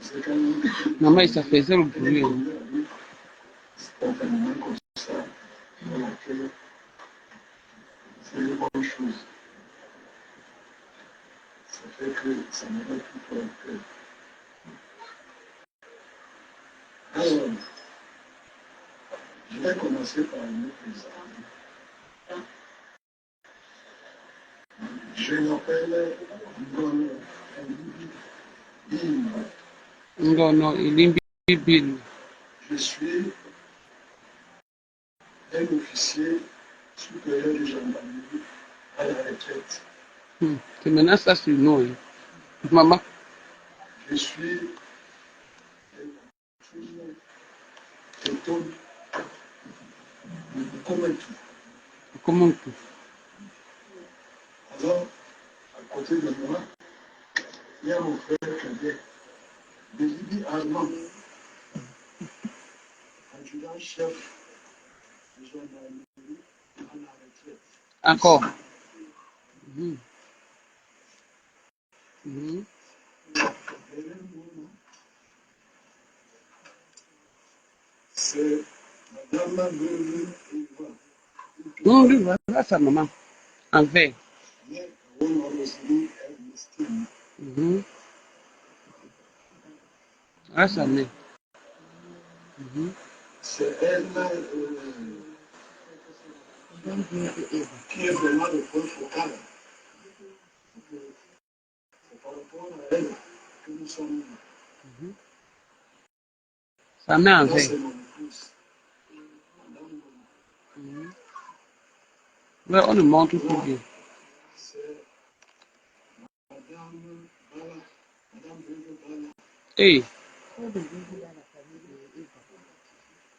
Speaker 3: C'est quand même
Speaker 2: Maman, ça faisait le bruit.
Speaker 3: spontanément comme ça, dans laquelle c'est une bonne chose. Ça fait que ça me va tout pour le cœur. Alors, je vais commencer par me présenter. Je m'appelle Ngono Bim.
Speaker 2: Non, non, il est bibil.
Speaker 3: Je suis un officier supérieur de gendarmerie à la retraite.
Speaker 2: C'est maintenant ça sur nous. Hein. Maman,
Speaker 3: Je suis étonné de comment tout.
Speaker 2: comment tu...
Speaker 3: Alors, à côté de moi, il y a mon frère cadet, de Libye allemand, adjudant-chef de gendarmerie à la retraite.
Speaker 2: Encore. Mhm. Mhm.
Speaker 3: C'est Madame Eva.
Speaker 2: Non, lui, voilà sa maman. En verre.
Speaker 3: Mais on a aussi Ernestine.
Speaker 2: Mhm. Ah, sa mère. Mhm.
Speaker 3: C'est elle qui est vraiment le point focal. C'est par rapport à elle que nous sommes.
Speaker 2: Sa mère en
Speaker 3: Là,
Speaker 2: verre.
Speaker 3: c'est mon épouse. Madame,
Speaker 2: Ouais, on le montre tout bien.
Speaker 3: c'est Madame Bala. Madame Bebe Bala.
Speaker 2: Hey,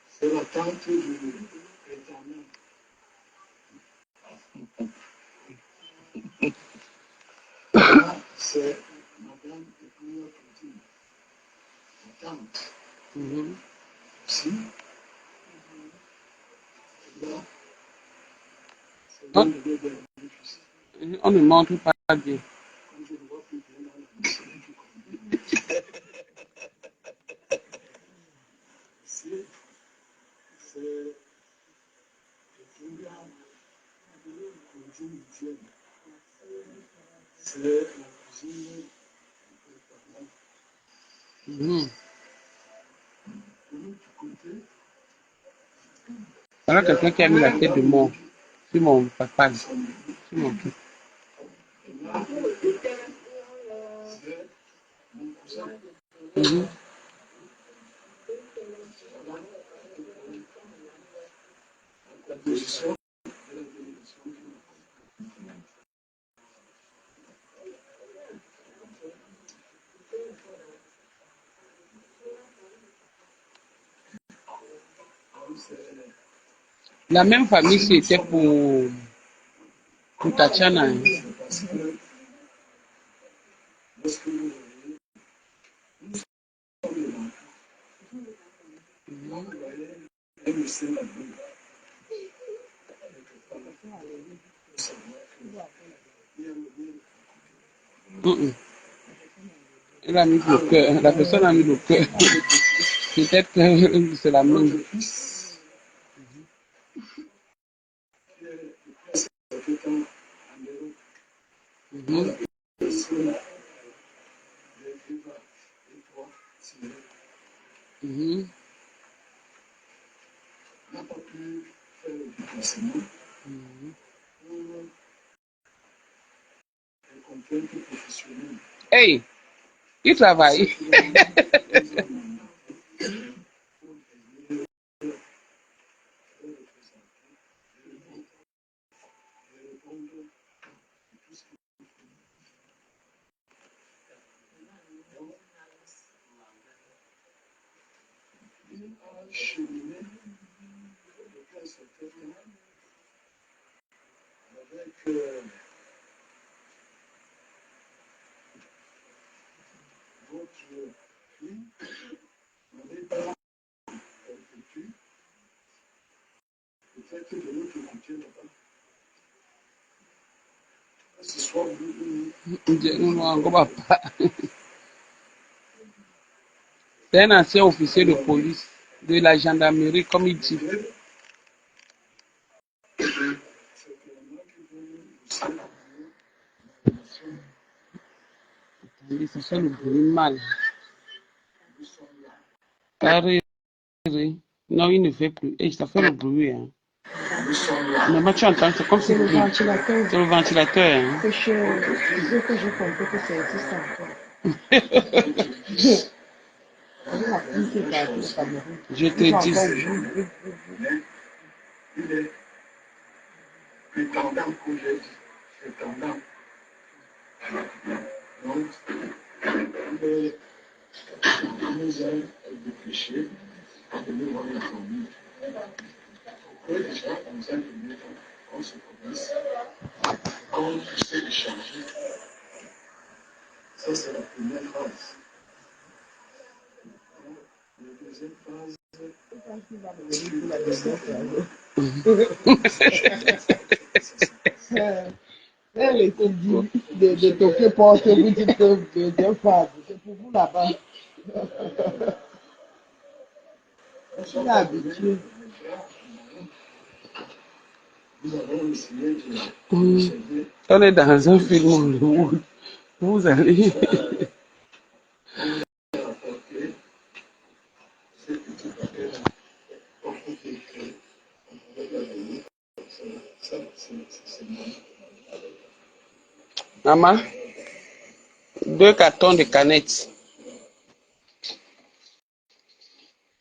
Speaker 3: C'est la tante du éternel. Là, c'est Madame Epouya Poutine. La tante.
Speaker 2: mhm.
Speaker 3: Aussi. Là, c'est
Speaker 2: on,
Speaker 3: l'un de mes bénéfices.
Speaker 2: on ne montre pas bien.
Speaker 3: Comme je ne vois plus bien dans la mission du Ici, c'est Epouya Poutine Dieu. C'est la cuisine de l'éternel.
Speaker 2: Mhm.
Speaker 3: De l'autre côté,
Speaker 2: Voilà quelqu'un qui a mis la tête de mort sur mon papa, sur mon truc.
Speaker 3: c'est mon cousin.
Speaker 2: Mhm.
Speaker 3: La composition de la délégation.
Speaker 2: La même famille, c'était pour Tatiana. Hein.
Speaker 3: Parce que lorsque vous voyez, vous voyez MC la Bible, vous savez qu'il y a le bien.
Speaker 2: Mhm. Elle a mis le cœur. La personne a mis le cœur. Peut-être que c'est la même.
Speaker 3: Notre fils, qui est presque 7 ans en Europe,
Speaker 2: Mhm.
Speaker 3: personne de Eva et toi, Thierry,
Speaker 2: Mhm.
Speaker 3: n'a pas pu faire le déplacement pour des contraintes professionnelles.
Speaker 2: Hey, il travaille.
Speaker 3: Ils ont mandaté pour venir représenter et répondre à tout ce qui il a cheminé depuis un certain temps avec votre fille, n'avait pas vécu, peut-être de l'autre côté là-bas. Ce soir,
Speaker 2: C'est un ancien officier de police de la gendarmerie, comme il dit.
Speaker 3: c'est que aussi
Speaker 2: Ça fait le bruit mal.
Speaker 3: nous sommes là.
Speaker 2: Carré. Non, il ne fait plus. Et ça fait le bruit. Hein.
Speaker 3: Nous sommes là.
Speaker 2: Mais moi, tu entends, c'est comme si
Speaker 4: C'est le
Speaker 2: c'est
Speaker 4: ventilateur.
Speaker 2: le ventilateur. Hein.
Speaker 4: Que j'ai compris que ça existe encore. Avec la pluie qui est partie au Cameroun.
Speaker 2: Je te
Speaker 4: Ils sont
Speaker 2: dis.
Speaker 4: encore obligés.
Speaker 3: Mais il est prétendant que j'ai dit. Prétendant. Donc, nous allons réfléchir à donner voir la formule. Pourquoi déjà, on nous a donné qu'on se connaisse, qu'on sait échanger. Ça, c'est la première phrase. La deuxième phrase,
Speaker 4: Elle était dit de toquer porte, vous dites deuxième phase. C'est pour vous là-bas. Je suis habitué.
Speaker 3: nous avons essayé de
Speaker 2: On est dans un film Hollywood. Vous allez.
Speaker 3: apporter ce petit paquet-là pour que on pourrait travailler. Ça, c'est bon.
Speaker 2: Maman, 2 cartons de canettes.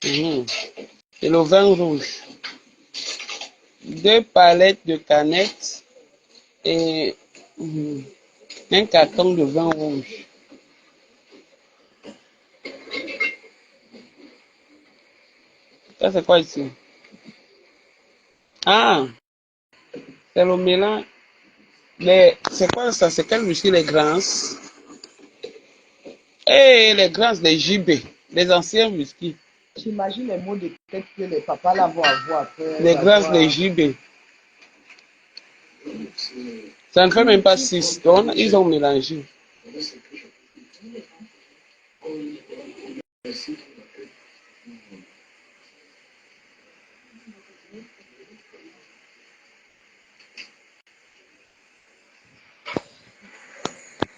Speaker 2: Et le vin rouge. 2 palettes de canettes et un carton de vin rouge. Ça, c'est quoi ici? Ah, c'est le mélange. Mais c'est quoi ça? C'est quel whisky, les Grands? Eh, les Grands, les JB, les anciens whisky.
Speaker 4: J'imagine les mots de tête que les papas là vont avoir après.
Speaker 2: Les Grands, les JB. Ça ne fait même pas 6 tonnes, ils ont mélangé.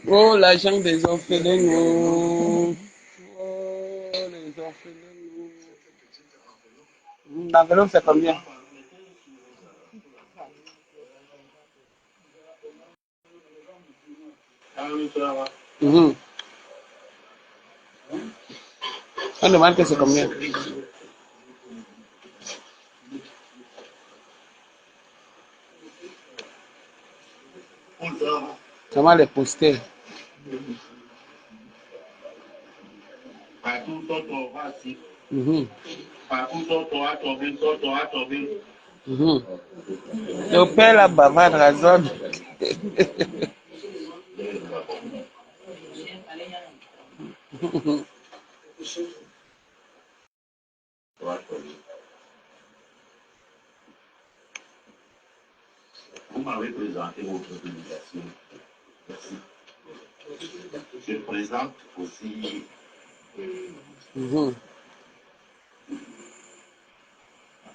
Speaker 2: Oh, l'argent des orphelins. Oh, les orphelins. L'enveloppe, c'est combien? On demande que c'est combien? Comment les poster? Le père la bavarde raison.
Speaker 1: Vous m'avez présenté votre publication. Merci. Je présente aussi ma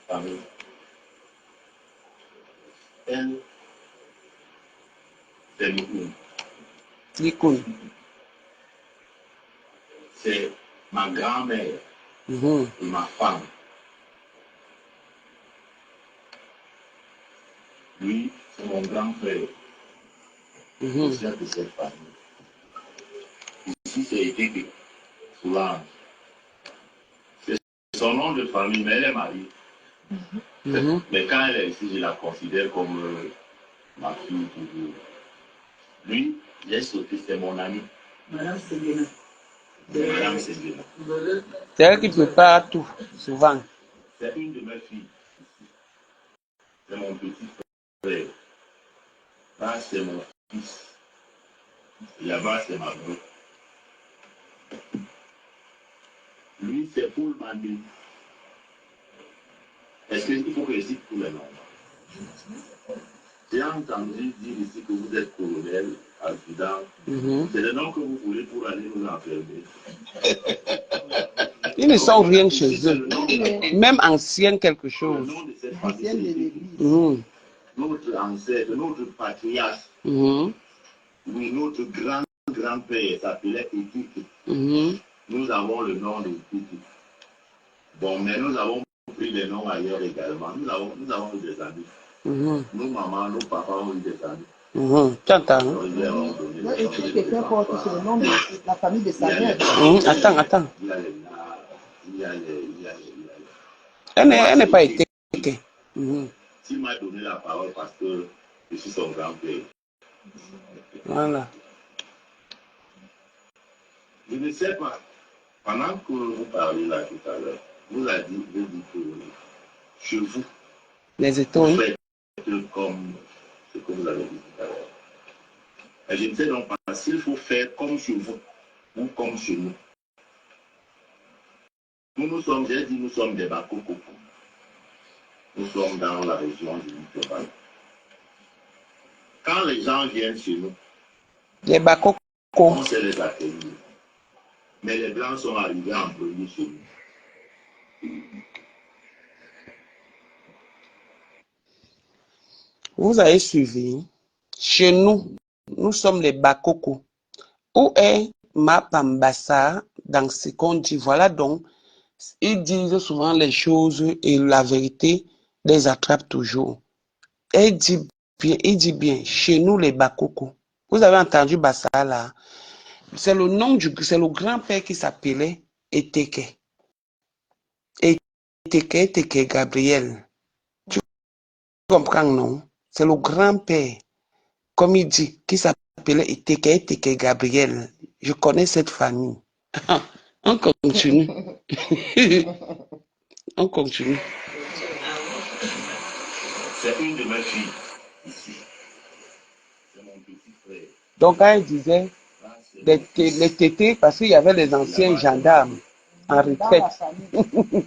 Speaker 1: famille. Elle, c'est Likoun.
Speaker 2: Likoun.
Speaker 1: C'est ma grand-mère et ma femme. Lui, c'est mon grand frère. Je suis de cette famille. Ici, c'est été Solange. C'est son nom de famille, mais elle est mariée. Mais quand elle est ici, je la considère comme ma fille toujours. Lui, j'ai sauté, c'est mon ami.
Speaker 4: Madame Séguéna.
Speaker 1: Madame Séguéna.
Speaker 2: C'est elle qui prépare tout, souvent.
Speaker 1: C'est une de mes filles. C'est mon petit frère. Là, c'est mon fils. Et là-bas, c'est ma mère. Lui, c'est Paul Manu. Est-ce qu'il faut que je cite tous les noms? J'ai entendu dire ici que vous êtes colonel, adjudant. C'est le nom que vous voulez pour aller nous enfermer.
Speaker 2: Ils ne sont rien chez eux. Même anciens quelque
Speaker 1: Le
Speaker 2: chose.
Speaker 1: nom de cette famille, notre ancêtre, notre patriarche, oui, notre grand-père s'appelait Éthique. Nous avons le nom de Éthique. Bon, mais nous avons pris des noms ailleurs également. Nous avons eu des amis. Nos mamans, nos papas ont eu des amis.
Speaker 2: Attends.
Speaker 4: Éthique est un porte, c'est le nom de la famille de sa mère.
Speaker 2: Attends. Elle n'est pas été.
Speaker 1: S'il m'a donné la parole parce que je suis son grand-père.
Speaker 2: Voilà.
Speaker 1: Je ne sais pas. Pendant que vous parlez là tout à l'heure, vous avez dit que chez vous,
Speaker 2: Les
Speaker 1: vous
Speaker 2: étoiles.
Speaker 1: faites comme ce que vous avez dit tout à l'heure. Et je ne sais donc pas s'il faut faire comme chez vous ou comme chez nous. Nous sommes, j'ai dit, nous sommes des Bakoko. Nous sommes dans la région du littoral. Quand les gens viennent chez nous,
Speaker 2: Les Bakoko.
Speaker 1: on sait les accueillir. Mais les Blancs sont arrivés en premier chez nous.
Speaker 2: Vous avez suivi. Chez nous, nous sommes les Bakoko. Où est Mapambassa dans ce qu'on dit? Voilà donc, ils disent souvent les choses et la vérité les attrape toujours. Il dit bien, chez nous les Bakoko. Vous avez entendu Bassa là? C'est le nom c'est le grand-père qui s'appelait Eteke. Eteke Gabriel. Tu comprends, non? C'est le grand-père, comme il dit, qui s'appelait Eteke Gabriel. Je connais cette famille. On continue. On continue.
Speaker 1: C'est une de mes filles ici. C'est mon petit frère.
Speaker 2: Donc, quand il disait les tétés, parce qu'il y avait les anciens gendarmes en
Speaker 4: Dans la
Speaker 2: retraite.
Speaker 4: famille.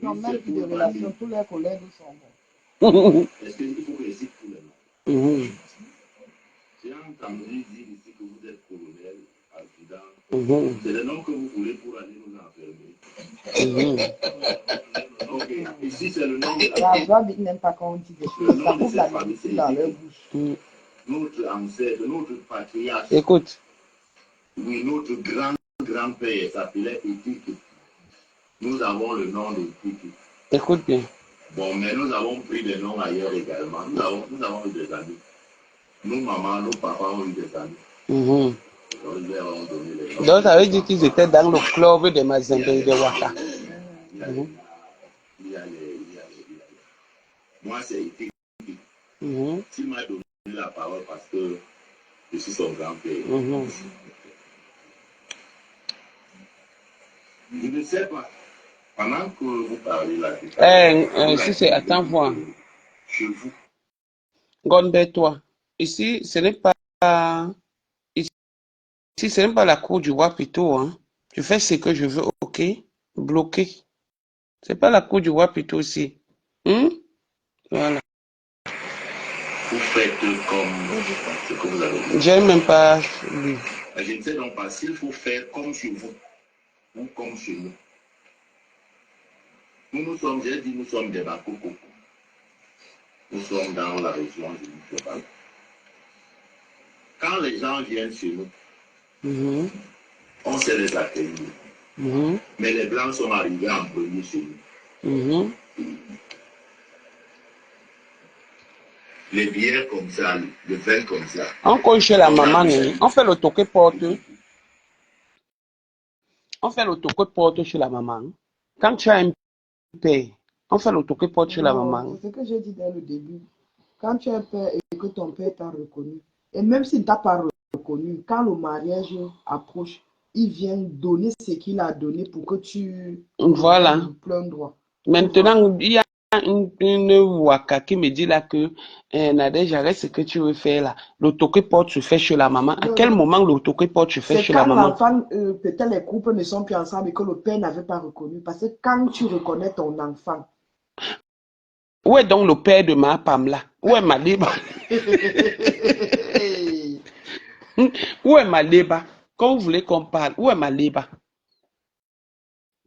Speaker 4: Non, même plus de relations, tous les collègues sont bons.
Speaker 1: Est-ce qu'il faut que je cite tous les noms? J'ai entendu dire ici que vous êtes colonel, adjudant. C'est le nom que vous voulez pour aller nous enfermer. Ok, ici c'est le nom de la
Speaker 4: La joie n'aime pas quand on dit des choses. Ça ouvre la médecine dans leur bouche.
Speaker 1: Notre ancêtre, notre patriarche.
Speaker 2: Écoute.
Speaker 1: Oui, notre grand-père s'appelait Etike. Nous avons le nom de Etike.
Speaker 2: Écoute bien.
Speaker 1: Bon, mais nous avons pris des noms ailleurs également. Nous avons eu des amis. Nos mamans, nos papas ont eu des amis. Donc, ils leur ont donné les noms.
Speaker 2: Donc, ça veut dire qu'ils étaient dans le club de Mazembe et de Waka.
Speaker 1: Moi, c'est Etike. Il m'a donné la parole parce que je suis son grand-père. Je ne sais pas. Pendant que vous parlez là,
Speaker 2: si c'est, attends voir.
Speaker 1: Chez vous.
Speaker 2: Gonde-toi. Ici, ce n'est pas la cour du roi Pito. Hein. Je fais ce que je veux, ok? Bloqué. C'est pas la cour du roi Pito ici. Voilà.
Speaker 1: Vous faites comme ce que vous avez dit.
Speaker 2: J'aime même pas lui.
Speaker 1: Je ne sais donc pas s'il faut faire comme chez vous ou comme chez nous. Nous sommes, j'ai dit, nous sommes des Bakoko. Nous sommes dans la région du littoral. Quand les gens viennent chez nous, on sait les accueillir. Mais les Blancs sont arrivés en premier chez nous. Les bières comme ça, le vin comme ça.
Speaker 2: On colle chez la maman, on fait le toque porte. On fait le toque porte chez la maman. Quand tu as un père, on fait le toque porte chez la maman.
Speaker 4: C'est ce que j'ai dit dès le début. Quand tu es un père et que ton père t'a reconnu, et même s'il ne t'a pas reconnu, quand le mariage approche, il vient donner ce qu'il a donné pour que tu
Speaker 2: voilà.
Speaker 4: plein droit.
Speaker 2: Maintenant, il y a une waka qui me dit là que Nadège, arrête ce que tu veux faire là. Le toque porte se fait chez la maman. À quel moment le toque porte se fait chez la maman?
Speaker 4: C'est quand l'enfant, peut-être les couples ne sont plus ensemble et que le père n'avait pas reconnu. Parce que quand tu reconnais ton enfant.
Speaker 2: Où est donc le père de ma Pamela? Où est ma débat? Où est ma débat? Quand vous voulez qu'on parle, où est ma débat?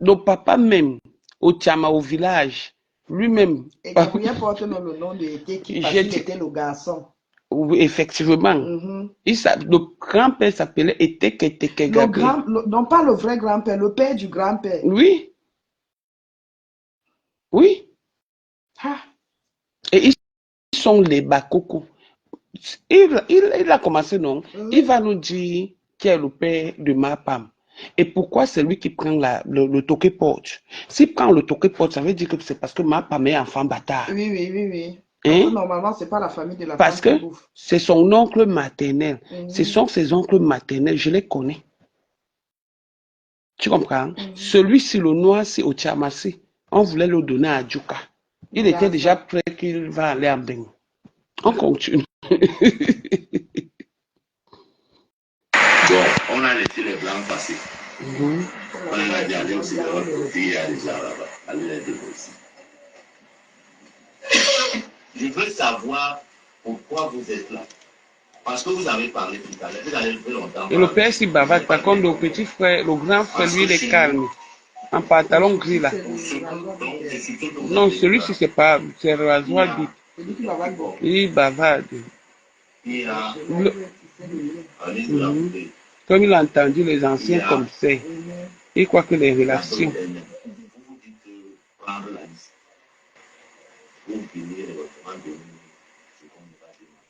Speaker 2: Le papa même, au Tchama, au village, lui-même.
Speaker 4: Et Gabriel porte le nom de Eteke parce qu'il était le garçon.
Speaker 2: Oui, effectivement. Le grand-père s'appelait Eteke Gabriel.
Speaker 4: Non, pas le vrai grand-père, le père du grand-père.
Speaker 2: Oui. Oui. Et ils sont les Bakoko. Il a commencé, non? Il va nous dire qui est le père de ma Pam. Et pourquoi c'est lui qui prend le toque porte? S'il prend le toque porte, ça veut dire que c'est parce que ma Pam est enfant bâtard.
Speaker 4: Oui. Hein? Normalement, c'est pas la famille de la
Speaker 2: parce
Speaker 4: femme
Speaker 2: que c'est son oncle maternel. Ce sont ses oncles maternels, je les connais. Tu comprends? Celui-ci, le noir, c'est au Tchamassi. On voulait le donner à Djouka. Il était déjà prêt qu'il va aller en Bénin. On continue.
Speaker 1: Bon, on a laissé les blancs passer. On a dit allez aussi de l'autre côté, il y a des gens là-bas. Allez les déposer. Je veux savoir pourquoi vous êtes là. Parce que vous avez parlé tout à l'heure, vous avez fait longtemps.
Speaker 2: Et le père s'y bavarde. Par contre, le petit frère, le grand frère, lui, il est calme. En pantalon gris là. Non, celui-ci, c'est pas. C'est rasoir vite. Il bavarde. Comme il a entendu les anciens comme ça, il croit que les relations.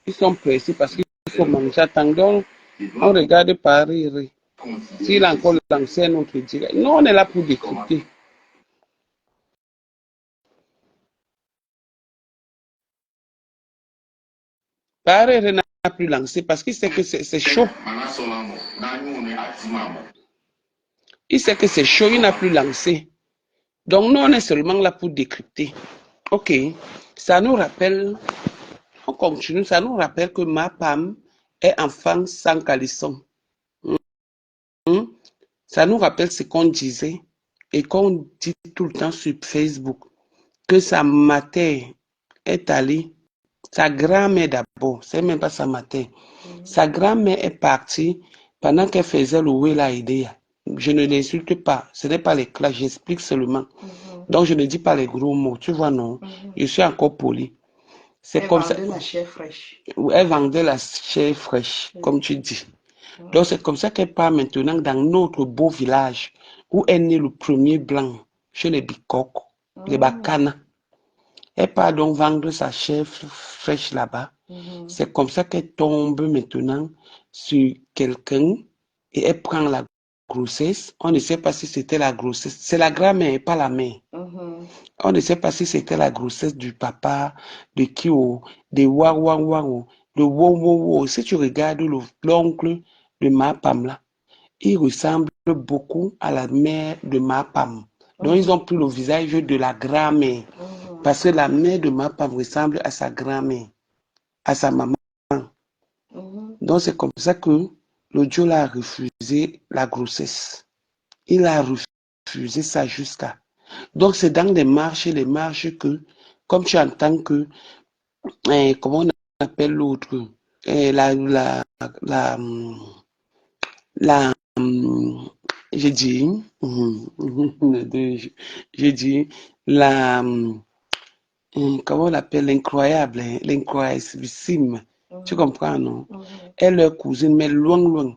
Speaker 2: Ils sont pressés parce qu'il faut manger. Attendons, on regarde Paris. S'il a encore lancé notre direct. Nous, on est là pour décrypter. Paris n'a plus lancé parce qu'il sait que c'est chaud. Il sait que c'est chaud, il n'a plus lancé. Donc, nous, on est seulement là pour décrypter. Ok, ça nous rappelle, on continue, ça nous rappelle que ma femme est enfant sans caleçon. Ça nous rappelle ce qu'on disait et qu'on dit tout le temps sur Facebook, que sa mère est allée, sa grand-mère d'abord, c'est même pas sa mère, sa grand-mère est partie pendant qu'elle faisait le Wela idée. Je ne l'insulte pas, ce n'est pas les classes, j'explique seulement. Donc je ne dis pas les gros mots, tu vois, non, je suis encore poli. C'est comme ça.
Speaker 4: Elle vendait la chair fraîche.
Speaker 2: Elle vendait la chair fraîche, comme tu dis. Donc c'est comme ça qu'elle part maintenant dans notre beau village où est né le premier blanc chez les Bicoques, les Bacana. Elle part donc vendre sa chair fraîche là-bas. C'est comme ça qu'elle tombe maintenant sur quelqu'un et elle prend la grossesse. On ne sait pas si c'était la grossesse. C'est la grand-mère, pas la mère. On ne sait pas si c'était la grossesse du papa, de qui, de Waouh, de Wow. Si tu regardes l'oncle de ma Pam là, il ressemble beaucoup à la mère de ma Pam. Donc ils ont pris le visage de la grand-mère. Parce que la mère de ma Pam ressemble à sa grand-mère, à sa maman. Donc c'est comme ça que le Dieu a refusé la grossesse. Il a refusé ça jusqu'à. Donc c'est dans les marches que, comme tu entends que, comment on appelle l'autre, j'ai dit, comment on l'appelle, l'incroyable. Tu comprends, non? Elle est leur cousine, mais loin.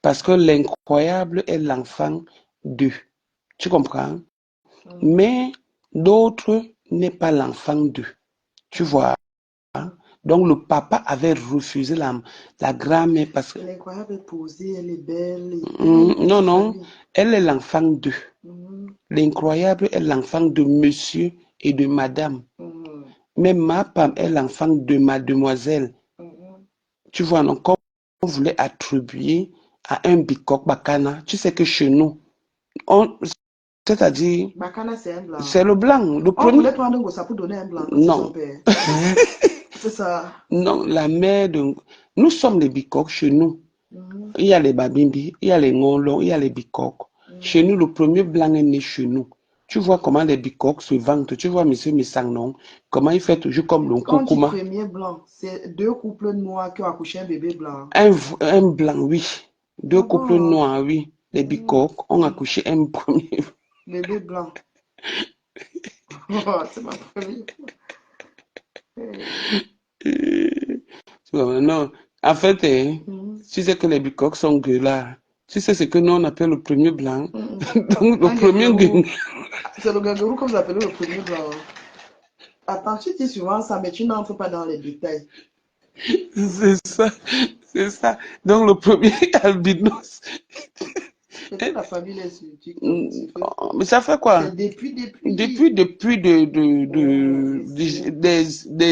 Speaker 2: Parce que l'incroyable est l'enfant d'eux. Tu comprends? Mais d'autres n'est pas l'enfant d'eux. Tu vois? Donc le papa avait refusé la grand-mère parce que...
Speaker 4: L'incroyable est posée, elle est belle.
Speaker 2: Non, elle est l'enfant d'eux. L'incroyable est l'enfant de monsieur et de madame. Mais ma femme est l'enfant de mademoiselle. Tu vois, donc, comme on voulait attribuer à un bicoque bacana, tu sais que chez nous, c'est-à-dire,
Speaker 4: Bacana, c'est un blanc.
Speaker 2: c'est le blanc. Le
Speaker 4: On
Speaker 2: premier...
Speaker 4: voulait prendre un gossa pour donner un blanc.
Speaker 2: Non.
Speaker 4: C'est ça.
Speaker 2: Non, la mère de... Nous sommes les bicoques chez nous. Il y a les babimbi, il y a les ngolons, il y a les bicoques. Chez nous, le premier blanc est né chez nous. Tu vois comment les bicoques se vendent. Tu vois, monsieur Missangnon, comment il fait toujours comme le
Speaker 4: Quand
Speaker 2: coucouma.
Speaker 4: on dit premier blanc, c'est deux couples noirs qui ont accouché un bébé blanc.
Speaker 2: Un blanc, oui. Deux couples noirs, oui. Les bicoques ont accouché un premier
Speaker 4: bébé blanc. Oh, c'est ma première fois.
Speaker 2: Non, en fait, tu sais que les bicoques sont gueulards. Tu sais ce que nous on appelle le premier blanc. Donc le premier gueulards.
Speaker 4: C'est le gangourou comme vous appelez le premier blanc. Attends, tu dis souvent ça, mais tu n'entres pas dans les détails.
Speaker 2: C'est ça. Donc le premier albinos.
Speaker 4: C'est la famille les
Speaker 2: Mais ça fait quoi?
Speaker 4: Depuis
Speaker 2: des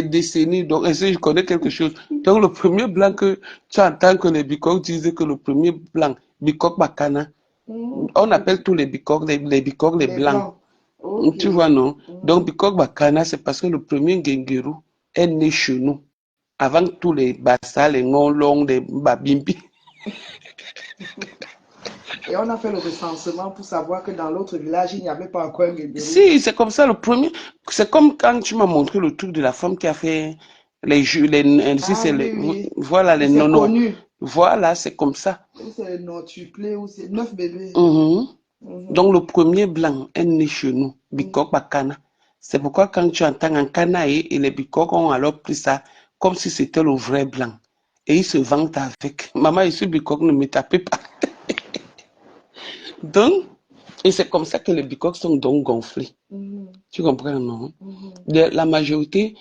Speaker 2: décennies. Donc, est-ce que je connais quelque chose? Donc, le premier blanc que tu entends que les bicoques disaient que le premier blanc, bicoque bacana, On appelle tous les bicoques, les bicoques, les
Speaker 4: Les
Speaker 2: blancs.
Speaker 4: blancs.
Speaker 2: Tu
Speaker 4: Ok.
Speaker 2: vois, non? Donc, bicoque Bakana, c'est parce que le premier Gengeru est né chez nous. Avant tous les Bassa, les Ngolong, les Babimbi.
Speaker 4: Et on a fait le recensement pour savoir que dans l'autre village, il n'y avait pas encore un guéguerou.
Speaker 2: Si, c'est comme ça, le premier. C'est comme quand tu m'as montré le truc de la femme qui a fait les jeux, ainsi,
Speaker 4: Ah
Speaker 2: c'est
Speaker 4: oui, oui.
Speaker 2: voilà, les
Speaker 4: C'est
Speaker 2: nonos.
Speaker 4: connu.
Speaker 2: Voilà, c'est comme ça.
Speaker 4: C'est notuplé ou c'est 9 bébés.
Speaker 2: Mhm.
Speaker 4: Mhm.
Speaker 2: Donc, le premier blanc est né chez nous, Bikok Bakana. C'est pourquoi quand tu entends un canaille et les Bikok ont alors pris ça comme si c'était le vrai blanc. Et ils se vantent avec. Maman, je suis Bikok, ne me tapez pas. Donc, et c'est comme ça que les Bikoks sont donc gonflés.
Speaker 4: Mhm.
Speaker 2: Tu comprends, non?
Speaker 4: Mhm.
Speaker 2: La majorité,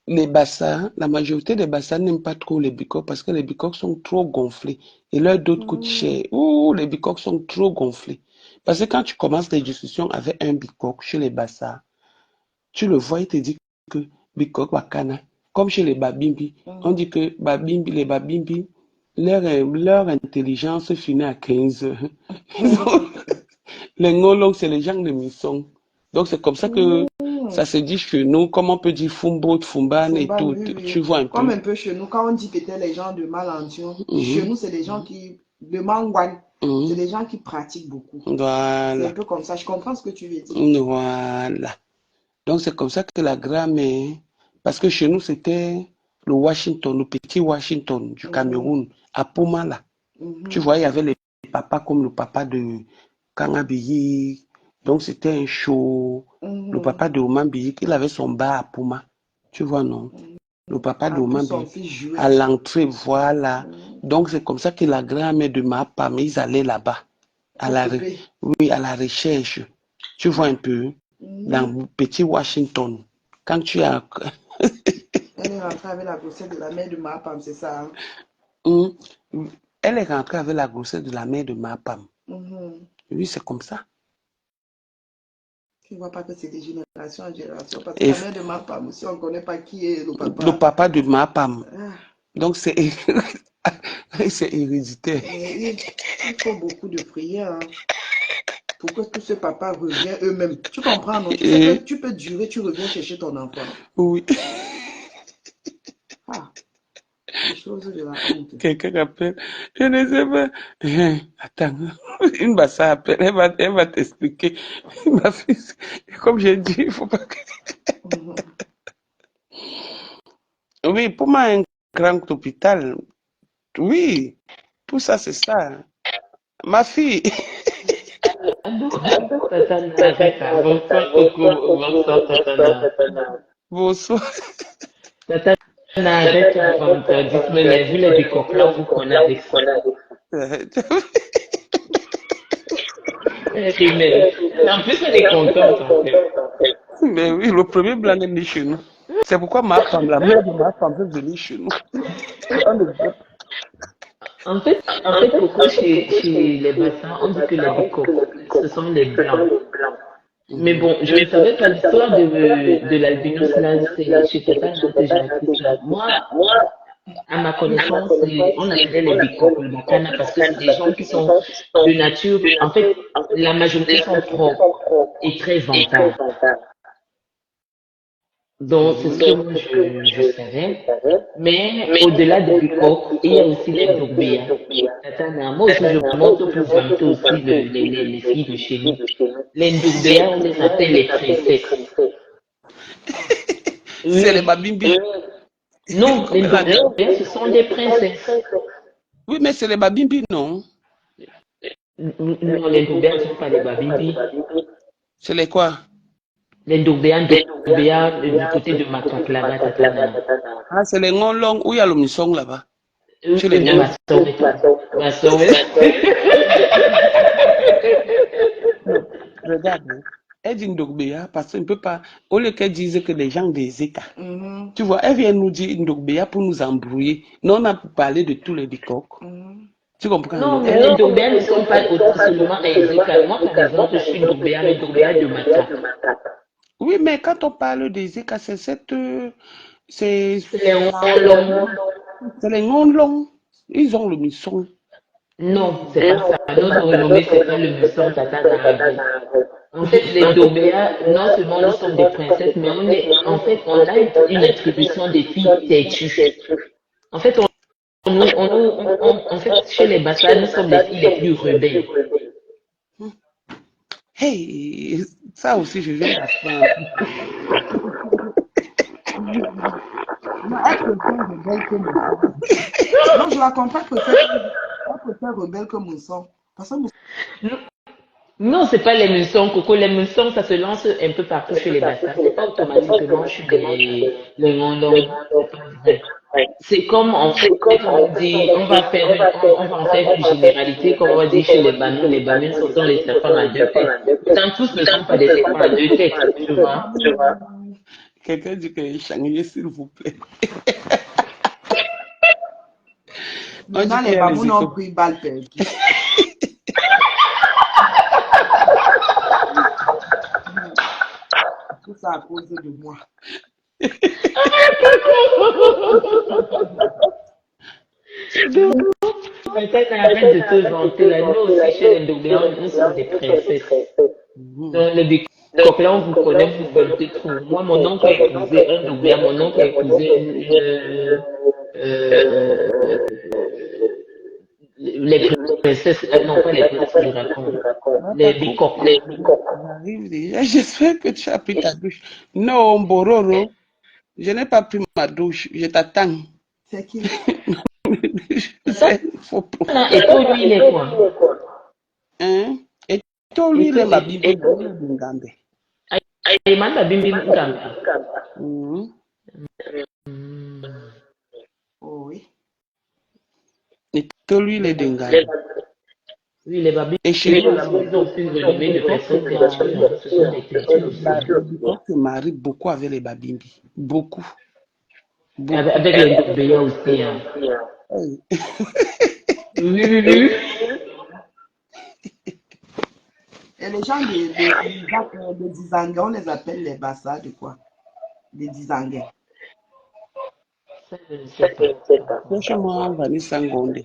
Speaker 2: les bassins, la majorité des bassins n'aiment pas trop les bicoques parce que les bicoques sont trop gonflés et leurs d'autres coûtent cher. Ouh, les bicoques sont trop gonflés. Parce que quand tu commences les discussions avec un bicoque chez les bassins, tu le vois, il te dit que bicoque wakana, comme chez les babimbi, on dit que babimbi, les babimbi, leur intelligence finit à 15 heures. Les ngolong, c'est les gens de Misson. Donc c'est comme ça que ça se dit chez nous, comme on peut dire Fumbo, Fumban et
Speaker 4: Fumban,
Speaker 2: tout.
Speaker 4: oui,
Speaker 2: Tu
Speaker 4: oui.
Speaker 2: vois un
Speaker 4: Comme
Speaker 2: peu.
Speaker 4: un peu chez nous, quand on dit que t'es les gens de Malantion, chez nous, c'est des gens qui, de Mangwan, c'est des gens qui pratiquent beaucoup. C'est un
Speaker 2: Voilà.
Speaker 4: peu comme ça. Je comprends ce que tu veux dire.
Speaker 2: Voilà. Donc c'est comme ça que la grammaire, parce que chez nous c'était le Washington, le petit Washington du Cameroun, à Poma là. Tu vois, il y avait les papas comme le papa de Kangabiyi. Donc c'était un show. Le papa de Oman Biyi, il avait son bar à Poma. Tu vois, non? Le papa de
Speaker 4: En plus,
Speaker 2: Oman
Speaker 4: son
Speaker 2: Biyi,
Speaker 4: fils jouait.
Speaker 2: à l'entrée, voilà. Donc c'est comme ça que la grand-mère de ma femme, ils allaient là-bas.
Speaker 4: S'occuper.
Speaker 2: Oui, à la recherche. Tu vois un peu, dans le petit Washington. Quand tu as.
Speaker 4: Elle est rentrée avec la grossesse de la mère de ma femme, c'est ça. Hein?
Speaker 2: Elle est rentrée avec la grossesse de la mère de ma femme.
Speaker 4: Mhm.
Speaker 2: Oui, c'est comme ça.
Speaker 4: Tu ne vois pas que c'est de génération en génération. Parce que
Speaker 2: Et
Speaker 4: la mère de ma femme aussi, on ne connaît pas qui est le papa.
Speaker 2: le papa de ma femme.
Speaker 4: Ah.
Speaker 2: Donc c'est c'est héréditaire.
Speaker 4: Il faut beaucoup de prières hein, pour que tous ces papas reviennent eux-mêmes. Tu comprends, non? Tu sais que tu peux durer, tu reviens chercher ton enfant.
Speaker 2: Oui.
Speaker 4: Ah, les choses de la honte.
Speaker 2: Quelqu'un appelle. Je ne sais pas. Attends. Une bassa appelle. Elle va t'expliquer. Ma fille, comme j'ai dit, il ne faut pas que. Oui, pour moi, un grand hôpital. Oui. Tout ça, c'est ça. Ma fille.
Speaker 5: Tatana, bonsoir Coco, bonsoir Tatana.
Speaker 2: Bonsoir.
Speaker 5: Tatana, avec dites-moi, vu les bicoques là, vous prenez avec ça. Mais en plus, elle est contente en fait.
Speaker 2: Mais oui, le premier blanc est né chez nous. C'est pourquoi ma femme, la mère de ma femme, veut venir chez nous.
Speaker 5: En fait, Coco, chez les bassins, on dit que les bicoques, ce sont les blancs. Mais bon, je ne savais pas l'histoire de l'albinos là, c'est chez Tatana que j'ai appris ça. Moi, à ma connaissance, on appelait les bicoques, le bacana, parce que c'est des gens qui sont de nature, en fait, la majorité sont propres et très vantards. Donc, c'est ce que moi je savais. Mais au-delà des bicoques, il y a aussi les dougbéas. Tatana, moi aussi, je monte pour vanter aussi les filles de chez nous. Les dougbéas, on les appelle les princesses.
Speaker 2: C'est les babimbi.
Speaker 5: Non, les dougbéas, ce sont des princesses.
Speaker 2: Oui, mais c'est les babimbi, non?
Speaker 5: Non, les dougbéas ne sont pas les babimbi.
Speaker 2: C'est les quoi?
Speaker 5: Les dougbéas du côté de Matoklaba, Tatana.
Speaker 2: Ah, c'est les ngolong où il y a le misong là-bas. Chez les
Speaker 5: Ma soeur et tout. Ma soeur.
Speaker 2: Regarde, elle dit Ndogbeya parce qu'on ne peut pas. Au lieu qu'elle dise que les gens des Zeka. Tu vois, elle vient nous dire Ndogbeya pour nous embrouiller. Non, on a parlé de tous les bicoques. Tu comprends?
Speaker 5: Non, mais les Ndogbeya ne sont pas seulement les Zeka. Moi, par exemple, je suis Ndogbeya, mais Ndogbeya de Mata.
Speaker 2: Oui, mais quand on parle des Zeka, c'est cette. C'est
Speaker 5: les Ngolong.
Speaker 2: C'est les Ngolong. Ils ont le misson.
Speaker 5: Non, c'est pas ça. Notre renommée, c'est pas le Musson Tata Narabi. En fait, les Dobéas, non seulement nous sommes des princesses, mais en fait, on a une attribution des filles têtues. En fait, en fait, chez les Bassa, nous sommes les filles les plus rebelles.
Speaker 2: Hey, ça aussi, je viens d'apprendre.
Speaker 4: Non, elle préfère rebelle que Mousson. Non, je la comprends que elle préfère rebelle que Mousson. Parce que Mousson,
Speaker 5: Non, c'est pas les moussons, Coco. Les moussons, ça se lance un peu partout chez les Bassa. C'est pas automatiquement chez les Rwandais. C'est pas vrai. C'est comme, en fait, on dit, on va en faire une généralité, comme on va dire chez les Banous, ce sont les serpents à deux têtes. Pourtant, tous ne sont pas des serpents à deux têtes, tu vois.
Speaker 2: Quelqu'un dit que est changé, s'il vous plaît. On dit
Speaker 4: maintenant
Speaker 2: qu'il
Speaker 4: les
Speaker 2: y a les
Speaker 4: Bamouns ont
Speaker 2: écoles.
Speaker 4: pris balle perdue. Tout ça à cause de moi.
Speaker 5: Peut-être arrête de te vanter là. Nous aussi, chez les Dobéens, nous sommes des princesses. Dans le décor, là, on vous connaît, vous vantez trop. Moi, mon oncle a épousé un Dobéen, mon oncle a épousé euh, les princesses, non pas les princesses, je raconte,
Speaker 2: Ah,
Speaker 5: les
Speaker 2: d'accord.
Speaker 5: bicoques.
Speaker 2: J'arrive déjà. J'espère que tu as pris ta douche. Non, Bororo, je n'ai pas pris ma douche. Je t'attends.
Speaker 4: C'est qui?
Speaker 2: C'est faux.
Speaker 5: Et toi, lui, il est quoi?
Speaker 2: Hein? Et toi, lui, il est ma Bible. Il est Bingambe.
Speaker 5: Ayman Babimbi Ngamba.
Speaker 2: Mhm.
Speaker 4: Oh oui.
Speaker 2: Et toi, lui, il est Bingambe.
Speaker 5: Oui, les Babimbi,
Speaker 2: Et chez nous,
Speaker 5: ils ont pu relever de personnes têtues, hein. Ce sont des têtues aussi.
Speaker 2: le Bikok se marie beaucoup avec les Babimbi. Beaucoup. Beaucoup.
Speaker 5: Avec les Dobéens aussi, hein.
Speaker 2: Hey.
Speaker 5: Oui.
Speaker 4: Et les gens de Dizangue, on les appelle les Bassa de quoi? Les Dizanguais.
Speaker 5: Ça, je ne sais pas.
Speaker 2: Franchement, Vanessa Ngonde,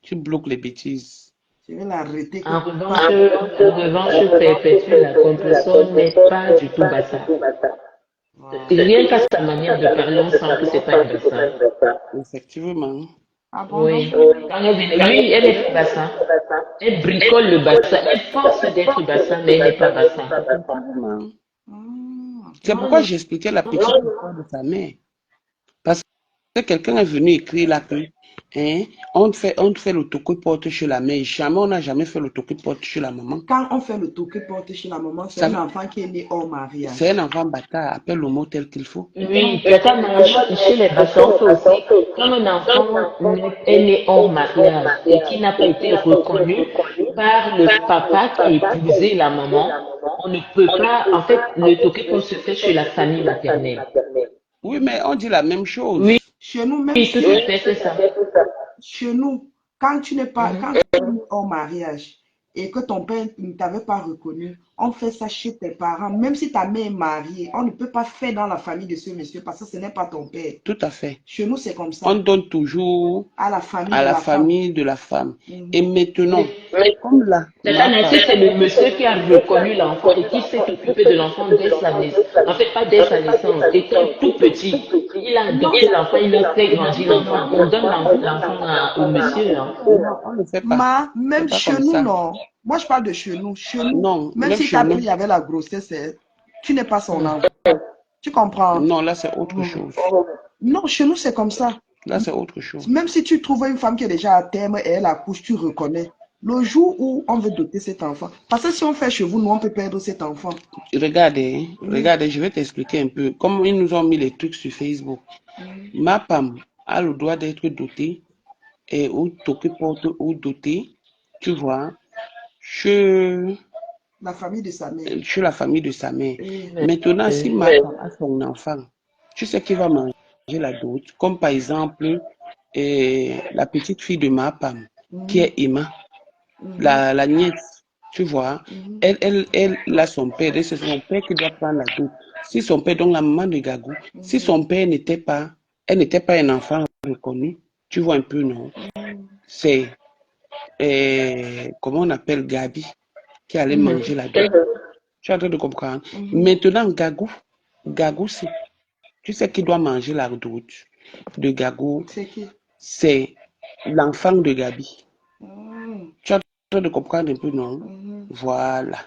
Speaker 2: tu bloques les bêtises.
Speaker 4: Je vais l'arrêter
Speaker 5: En
Speaker 4: quelque
Speaker 5: revanche,
Speaker 4: part.
Speaker 5: Perpétue, la compression n'est pas du tout Bassa. Rien qu'à sa manière de parler, on sent que c'est pas un Bassa.
Speaker 2: Effectivement.
Speaker 4: Ah bon,
Speaker 5: Oui.
Speaker 4: donc,
Speaker 5: Quand lui, elle est Bassa. Elle bricole le Bassa. Elle force d'être Bassa, mais elle n'est pas Bassa.
Speaker 2: Effectivement.
Speaker 4: hmm,
Speaker 2: C'est pourquoi j'expliquais la petite histoire de sa mère. Parce que quelqu'un est venu écrire là que hein, on fait l'autocuporte chez la mère. Jamais, on n'a jamais fait l'autocuporte chez la maman.
Speaker 4: quand on fait le tour que porte chez la maman, c'est
Speaker 2: Ça-
Speaker 4: un enfant qui est né hors mariage.
Speaker 2: C'est un enfant bâtard, appelle le mot tel qu'il faut.
Speaker 5: Oui, tata, chez les Bassa, on fait aussi, quand un enfant est né hors mariage et qui n'a pas été reconnu par le papa qui a épousé la maman, on ne peut pas, en fait, le toqué se fait chez la famille maternelle.
Speaker 2: Oui, mais on dit la même chose.
Speaker 5: Oui,
Speaker 4: Chez nous, même
Speaker 5: oui, tout à fait, c'est ça.
Speaker 4: chez nous, quand tu n'es pas, quand tu es né hors mariage et que ton père ne t'avait pas reconnu, on fait ça chez tes parents. Même si ta mère est mariée, on ne peut pas faire dans la famille de ce monsieur parce que ce n'est pas ton père.
Speaker 2: Tout à fait.
Speaker 4: Chez nous, c'est comme ça.
Speaker 2: On donne toujours
Speaker 4: À la famille
Speaker 2: à
Speaker 4: de
Speaker 2: la
Speaker 4: la femme.
Speaker 2: famille de la femme.
Speaker 4: Mhm.
Speaker 2: Et maintenant, comme là,
Speaker 5: Tata Nancy, c'est le monsieur qui a reconnu l'enfant et qui s'est occupé de l'enfant dès sa naissance. En fait, pas dès sa naissance, étant tout petit. Il a adopté l'enfant, il a fait grandir l'enfant. On donne l'enfant au monsieur, hein.
Speaker 2: non, on ne fait pas.
Speaker 4: Même
Speaker 2: C'est pas
Speaker 4: chez
Speaker 2: comme
Speaker 4: nous,
Speaker 2: ça.
Speaker 4: non. Moi, je parle de chez nous. Chez nous,
Speaker 2: Non,
Speaker 4: même
Speaker 2: même
Speaker 4: si
Speaker 2: chez
Speaker 4: tu as
Speaker 2: nous.
Speaker 4: pris avec la grossesse, tu n'es pas son enfant. Tu comprends?
Speaker 2: Non, là, c'est autre chose.
Speaker 4: Non, chez nous, c'est comme ça.
Speaker 2: Là, c'est autre chose.
Speaker 4: Même si tu trouves une femme qui est déjà à terme et elle accouche, tu reconnais. Le jour où on veut doter cet enfant. Parce que si on fait chez vous, nous, on peut perdre cet enfant.
Speaker 2: Regardez, regardez, je vais t'expliquer un peu. Comme ils nous ont mis les trucs sur Facebook. Ma femme a le droit d'être dotée et ou t'occuporte ou dotée, tu vois, chez
Speaker 4: La famille de sa mère.
Speaker 2: la famille de sa mère.
Speaker 4: Et
Speaker 2: Maintenant, si ma femme a son enfant, tu sais qu'il va manger la dot, comme par exemple la petite fille de ma femme, qui est Emma, la nièce, tu vois, elle a son père, et c'est son père qui doit prendre la dot. Si son père, donc la maman de Gagou, si son père elle n'était pas un enfant reconnu, tu vois un peu, non? C'est comment on appelle Gabi, qui allait manger là-dedans. Tu es en train de comprendre. Maintenant, Gagou, tu sais qui doit manger la doute de Gagou?
Speaker 4: C'est qui?
Speaker 2: C'est l'enfant de Gabi. Tu es en train de comprendre un peu, non? Voilà.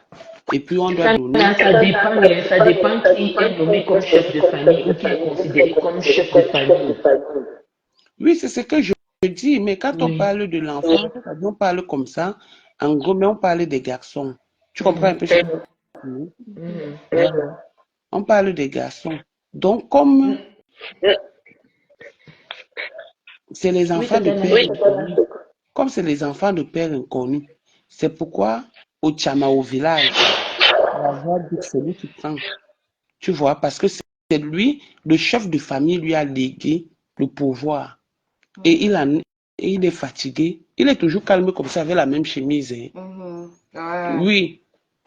Speaker 2: Et puis, on doit donner...
Speaker 5: Ça dépend qui est nommé comme chef de famille ou qui est considéré comme chef de famille.
Speaker 2: Oui, c'est ce que je dis, mais quand on parle de l'enfant, on parle comme ça, en gros, mais on parle des garçons. Tu comprends un peu? Voilà. On parle des garçons. Donc, comme c'est les enfants de père inconnu, comme c'est les enfants de père inconnu, c'est pourquoi au Tchama, au village, la voix dit que c'est lui qui prend. Tu vois, parce que c'est lui, le chef de famille lui a légué le pouvoir. Et il est fatigué. Il est toujours calme comme ça avec la même chemise. Oui.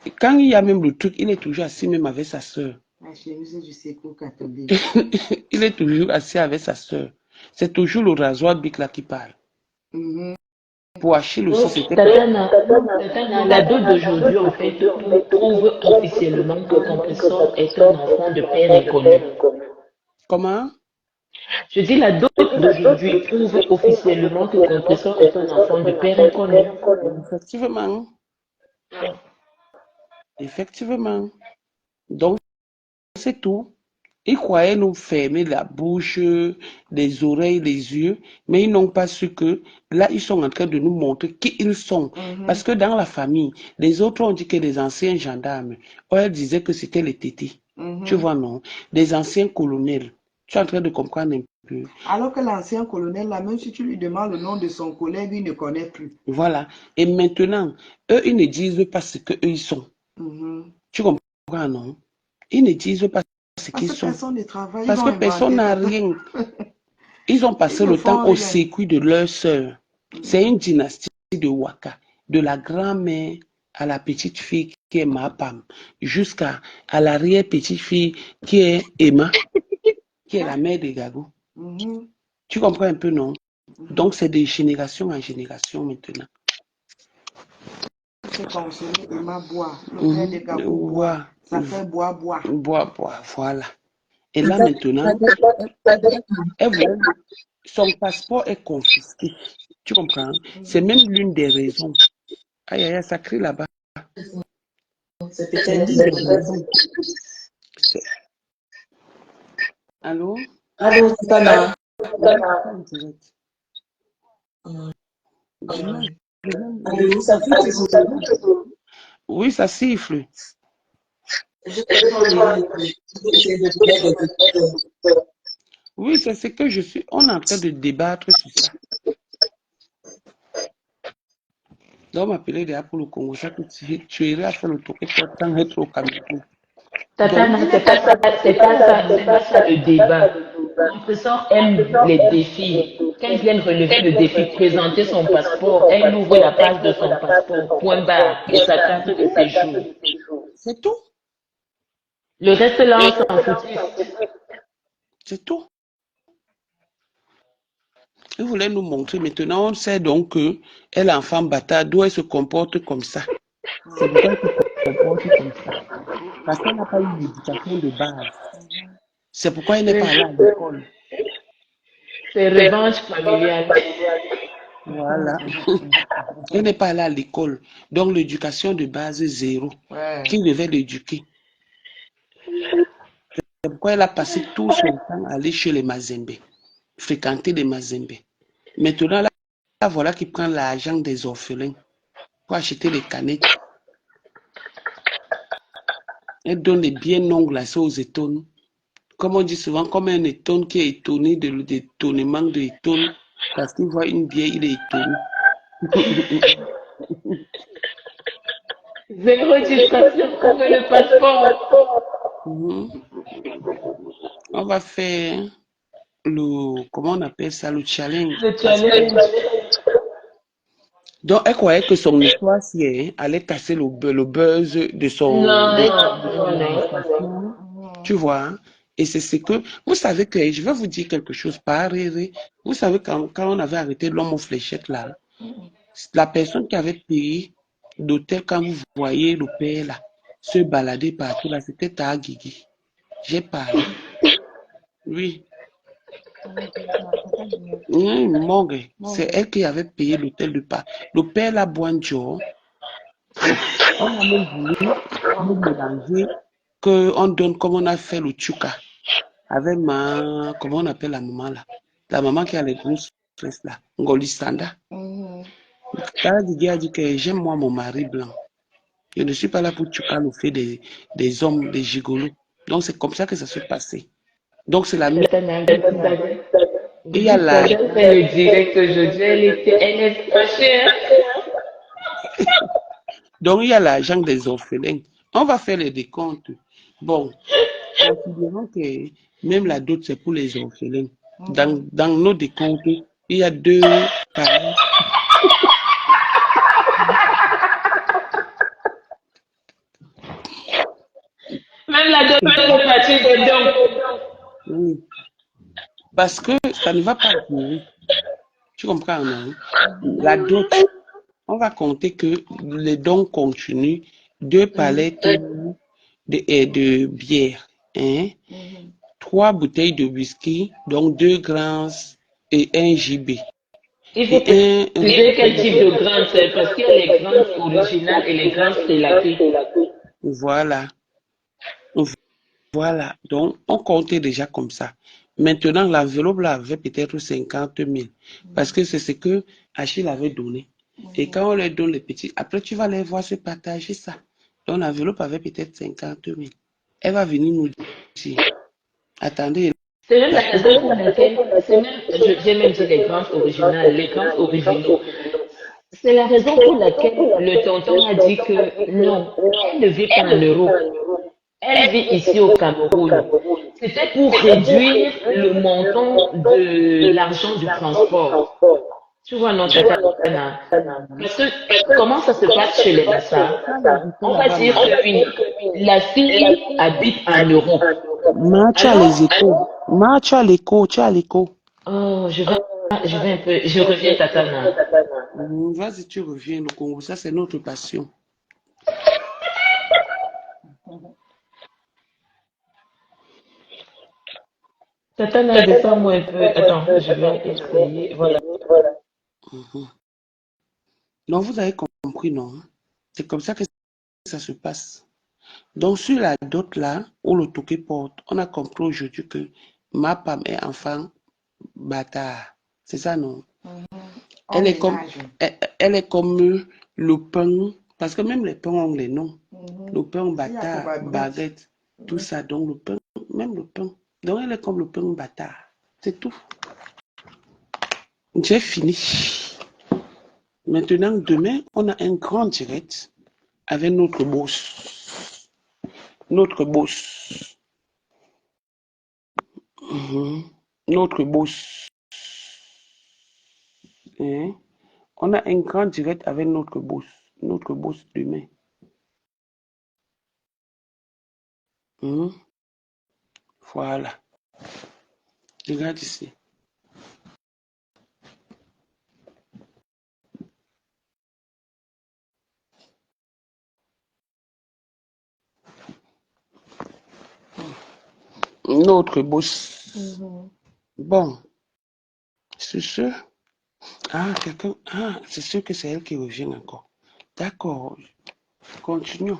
Speaker 2: Et quand il y a même le truc, il est toujours assis même avec sa soeur.
Speaker 4: La chemise du secours catholique.
Speaker 2: Il est toujours assis avec sa soeur. C'est toujours le rasoir bic là qui parle. Pour Achille aussi, c'était...
Speaker 5: Tatana, la dot d'aujourd'hui, en fait, prouve officiellement que Compressor est un enfant de père inconnu.
Speaker 2: Comment?
Speaker 5: Je dis la dot d'aujourd'hui prouve officiellement que Compressor est un enfant de père inconnu.
Speaker 2: Effectivement. Effectivement. Donc, c'est tout. Ils croyaient nous fermer la bouche, les oreilles, les yeux, mais ils n'ont pas su que là, ils sont en train de nous montrer qui ils sont. Parce que dans la famille, les autres ont dit que les anciens gendarmes, elles disaient que c'était les tétés. Tu vois, non? Les anciens colonels. Tu es en train de comprendre un peu.
Speaker 4: Alors que l'ancien colonel, là, même si tu lui demandes le nom de son collègue, il ne connaît plus.
Speaker 2: Voilà. Et maintenant, eux, ils ne disent pas ce qu'eux, ils sont. Tu comprends, non? Ils ne disent pas ce qu'ils sont. Parce que personne n'a rien. Ils ont passé le temps au circuit de leur sœur. C'est une dynastie de Waka, de la grand-mère à la petite fille qui est Mapam, jusqu'à l'arrière-petite fille qui est Emma, qui est la mère de Gagou. Tu comprends un peu, non? Donc, c'est de génération en génération maintenant.
Speaker 4: C'est comme celui Emma boit, le père de Gagou boit. Ça fait bois.
Speaker 2: Bois, voilà. Et là, maintenant, son passeport est confisqué. Tu comprends? C'est même l'une des raisons. Aïe, ça crie là-bas. C'est l'une des raisons. Allô?
Speaker 6: Allô, Tana. Allô, ça siffle.
Speaker 2: Oui, ça siffle. Oui, c'est ce que je suis. On est en train de débattre sur ça. Donc, m'appeler déjà pour le Congo, ça que tu irais à faire le tour et tu attends être au Cameroun.
Speaker 5: Tatana, c'est pas ça le débat. Compressor aime les défis. Quand il vient relever le défi, présenter son passeport, elle ouvre la page de son passeport, point barre, et sa carte de séjour.
Speaker 2: C'est tout.
Speaker 5: Le reste là, on s'en fout.
Speaker 2: C'est tout. Il voulait nous montrer. Maintenant, on sait donc qu'elle est enfant bâtard, d'où elle se comporte comme ça. C'est pourquoi elle se comporte comme ça. Parce qu'elle n'a pas eu l'éducation de base. C'est pourquoi elle n'est pas allée à l'école.
Speaker 5: C'est revanche familiale.
Speaker 2: Voilà. Elle n'est pas allée à l'école. Donc, l'éducation de base, zéro. Qui devait l'éduquer? C'est pourquoi elle a passé tout son temps à aller chez les Mazembe, fréquenter les Mazembe. Maintenant, là, voilà qui prend l'argent des orphelins pour acheter les canettes. Elle donne les biens non glacés aux étonnes. Comme on dit souvent, comme un étonne qui est étonné de l'étonnement de l'étonne, parce qu'il voit une bière, il est étonné.
Speaker 5: Zéro distraction, on veut le passeport.
Speaker 2: On va faire comment on appelle ça, le challenge.
Speaker 5: Le challenge.
Speaker 2: Donc, elle croyait que son histoire allait casser le buzz de son...
Speaker 5: Non.
Speaker 2: Tu vois, hein? Et c'est ce que... Vous savez que, je vais vous dire quelque chose, pas rire. Vous savez, quand on avait arrêté l'homme aux fléchettes, là, La personne qui avait payé l'hôtel, quand vous voyez le père là, se balader partout là, c'était Taha Guigui. J'ai parlé. Oui. Morgue. C'est elle qui avait payé l'hôtel de pas. Le père là, Boanjo, on a même voulu nous mélanger qu'on donne comme on a fait le tchouka avec comment on appelle la maman là? La maman qui a les grosses fesses là, Ngolistanda. Taha Guigui a dit que j'aime moi mon mari blanc. Je ne suis pas là pour tchouka le fait des hommes, des gigolos. Donc c'est comme ça que ça s'est passé. Donc c'est la même.
Speaker 5: Tata, vous savez,
Speaker 2: Et il y a la.
Speaker 5: j'ai fait le direct aujourd'hui, elle est fâchée. Hein.
Speaker 2: Donc il y a l'argent des orphelins. On va faire les décomptes. Bon, considérons que même la dot c'est pour les orphelins. Dans nos décomptes, il y a 2 parents.
Speaker 5: Même la dot est partie des dons.
Speaker 2: Oui. Parce que ça ne va pas durer. Tu comprends, non? La dot, on va compter que les dons continuent 2 palettes de bière, hein? 3 bouteilles de whisky, donc 2 grands et 1 JB.
Speaker 5: Il faut préciser quel type de grains c'est, parce qu'il y a les grains originales et les grains prélatés.
Speaker 2: Voilà. Voilà. Donc, on comptait déjà comme ça. Maintenant, l'enveloppe là avait peut-être 50 000. Parce que c'est ce que Achille avait donné. Et quand on leur donne les petits, après tu vas les voir se partager ça. Donc, l'enveloppe avait peut-être 50 000. Elle va venir nous dire, attendez,
Speaker 5: C'est même la raison pour laquelle, j'ai même dit les grains originales, les grains originaux. C'est la raison pour laquelle le tonton a dit que non, elle ne vit pas en Europe. Elle vit ici au Cameroun. C'était pour réduire le montant de l'argent du transport. Tu vois, non, Tatana. Parce que comment ça se passe chez les Bassa? On va dire que la fille habite en Europe.
Speaker 2: marche à les échos. Marche à l'écho, tu as l'écho.
Speaker 5: Oh, je vais un peu, je reviens, Tatana.
Speaker 2: Vas-y, tu reviens, le Congo, ça c'est notre passion.
Speaker 5: Tatana, descends-moi un peu. Attends, je vais essayer. Voilà.
Speaker 2: Donc, vous avez compris, non? C'est comme ça que ça se passe. Donc, sur la dot là, où le toqué porte, on a compris aujourd'hui que ma femme est enfant bâtard. C'est ça, non? Elle est comme, elle est comme le pain, parce que même les pains ont les noms. Le pain bâtard, baguette, tout ça. Donc, le pain, même le pain. Donc, elle est comme le pain bâtard. C'est tout. J'ai fini. Maintenant, demain, on a un grand direct avec notre boss. Notre boss. Notre boss. Hein? On a un grand direct avec notre boss. Notre boss demain. Voilà. Regarde ici. Notre boss. Bon. C'est sûr. Ah, quelqu'un. Ah, c'est sûr que c'est elle qui revient encore. D'accord. Continuons.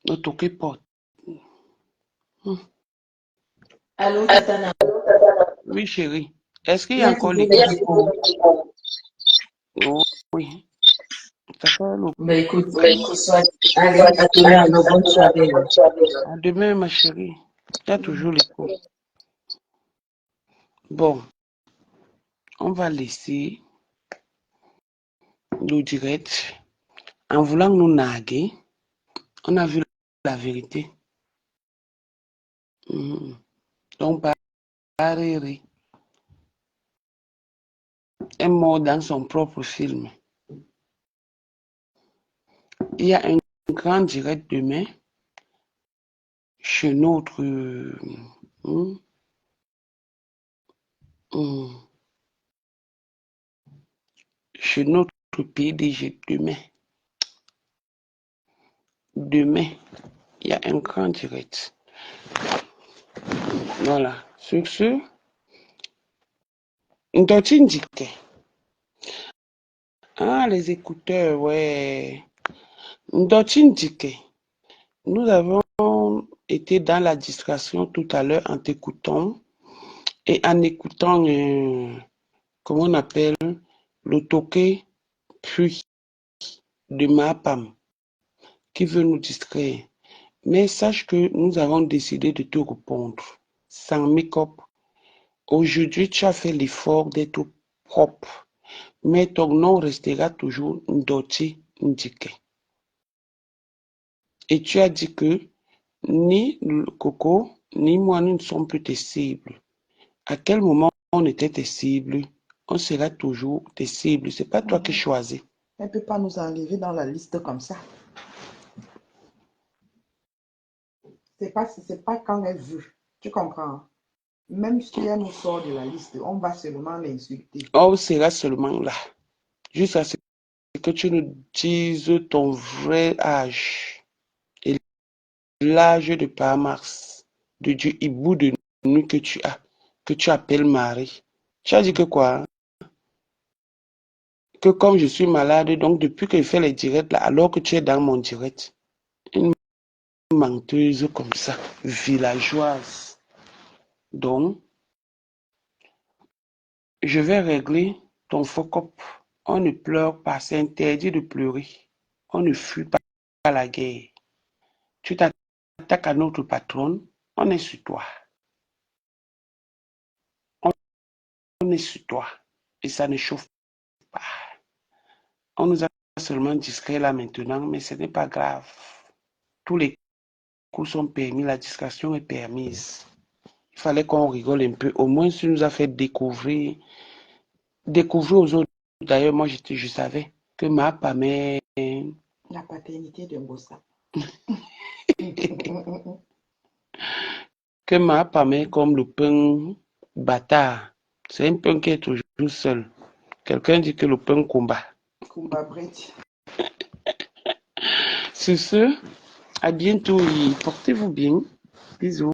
Speaker 2: Notre porte.
Speaker 6: Allô, Tatana.
Speaker 2: Oui, chérie. Est-ce qu'il y
Speaker 6: Il y
Speaker 2: a
Speaker 6: a
Speaker 2: encore
Speaker 6: toujours
Speaker 2: les
Speaker 6: des
Speaker 2: gars?
Speaker 6: échos.
Speaker 2: Oh, oui. Ça fait
Speaker 6: Ben écoute, ce soir, allez, à demain, alors bonne soirée.
Speaker 2: à demain, ma chérie. Il y a toujours l'écho. Bon, on va laisser le direct. En voulant nous narguer, on a vu la vérité. Donc, Barreri est mort dans son propre film. Il y a un grand direct demain chez notre chez notre PDG demain. Demain, il y a un grand direct. Voilà. Sur ce, Ndoti Ndike. Ah, les écouteurs, ouais. Ndoti Ndike. Nous avons été dans la distraction tout à l'heure en t'écoutant et en écoutant, comment on appelle, le toqué puis de Mahapam qui veut nous distraire. Mais sache que nous avons décidé de te répondre sans make-up. Aujourd'hui, tu as fait l'effort d'être propre, mais ton nom restera toujours Ndoti Ndike. Et tu as dit que ni le Coco, ni moi, nous ne sommes plus tes cibles. À quel moment on était tes cibles? On sera toujours tes cibles. C'est pas toi qui choisis.
Speaker 4: Elle ne peut pas nous enlever dans la liste comme ça. C'est pas quand elle veut. Tu comprends? Même si elle nous sort de la liste, on va seulement l'insulter.
Speaker 2: On sera seulement là. Jusqu'à ce que tu nous dises ton vrai âge. Et l'âge de Père Mars, de Dieu hibou de nuit que tu appelles Marie. Tu as dit que quoi? Que comme je suis malade, donc depuis que je fais les directs là, alors que tu es dans mon direct, une menteuse comme ça, villageoise. Donc, je vais régler ton fuck-up. On ne pleure pas, c'est interdit de pleurer. On ne fuit pas la guerre. Tu t'attaques à notre patronne, on est sur toi. On est sur toi. Et ça ne chauffe pas. On nous a seulement distrait là maintenant, mais ce n'est pas grave. Tous les coups sont permis, la discrétion est permise. Il fallait qu'on rigole un peu. Au moins, ça nous a fait découvrir aux autres. D'ailleurs, moi, je savais que ma mère...
Speaker 4: La paternité d'un bossa.
Speaker 2: que ma mère comme le pain bâtard. C'est un pain qui est toujours seul. Quelqu'un dit que le pain combat.
Speaker 4: Kumba Bridge.
Speaker 2: Sur ce, à bientôt et portez-vous bien. Bisous.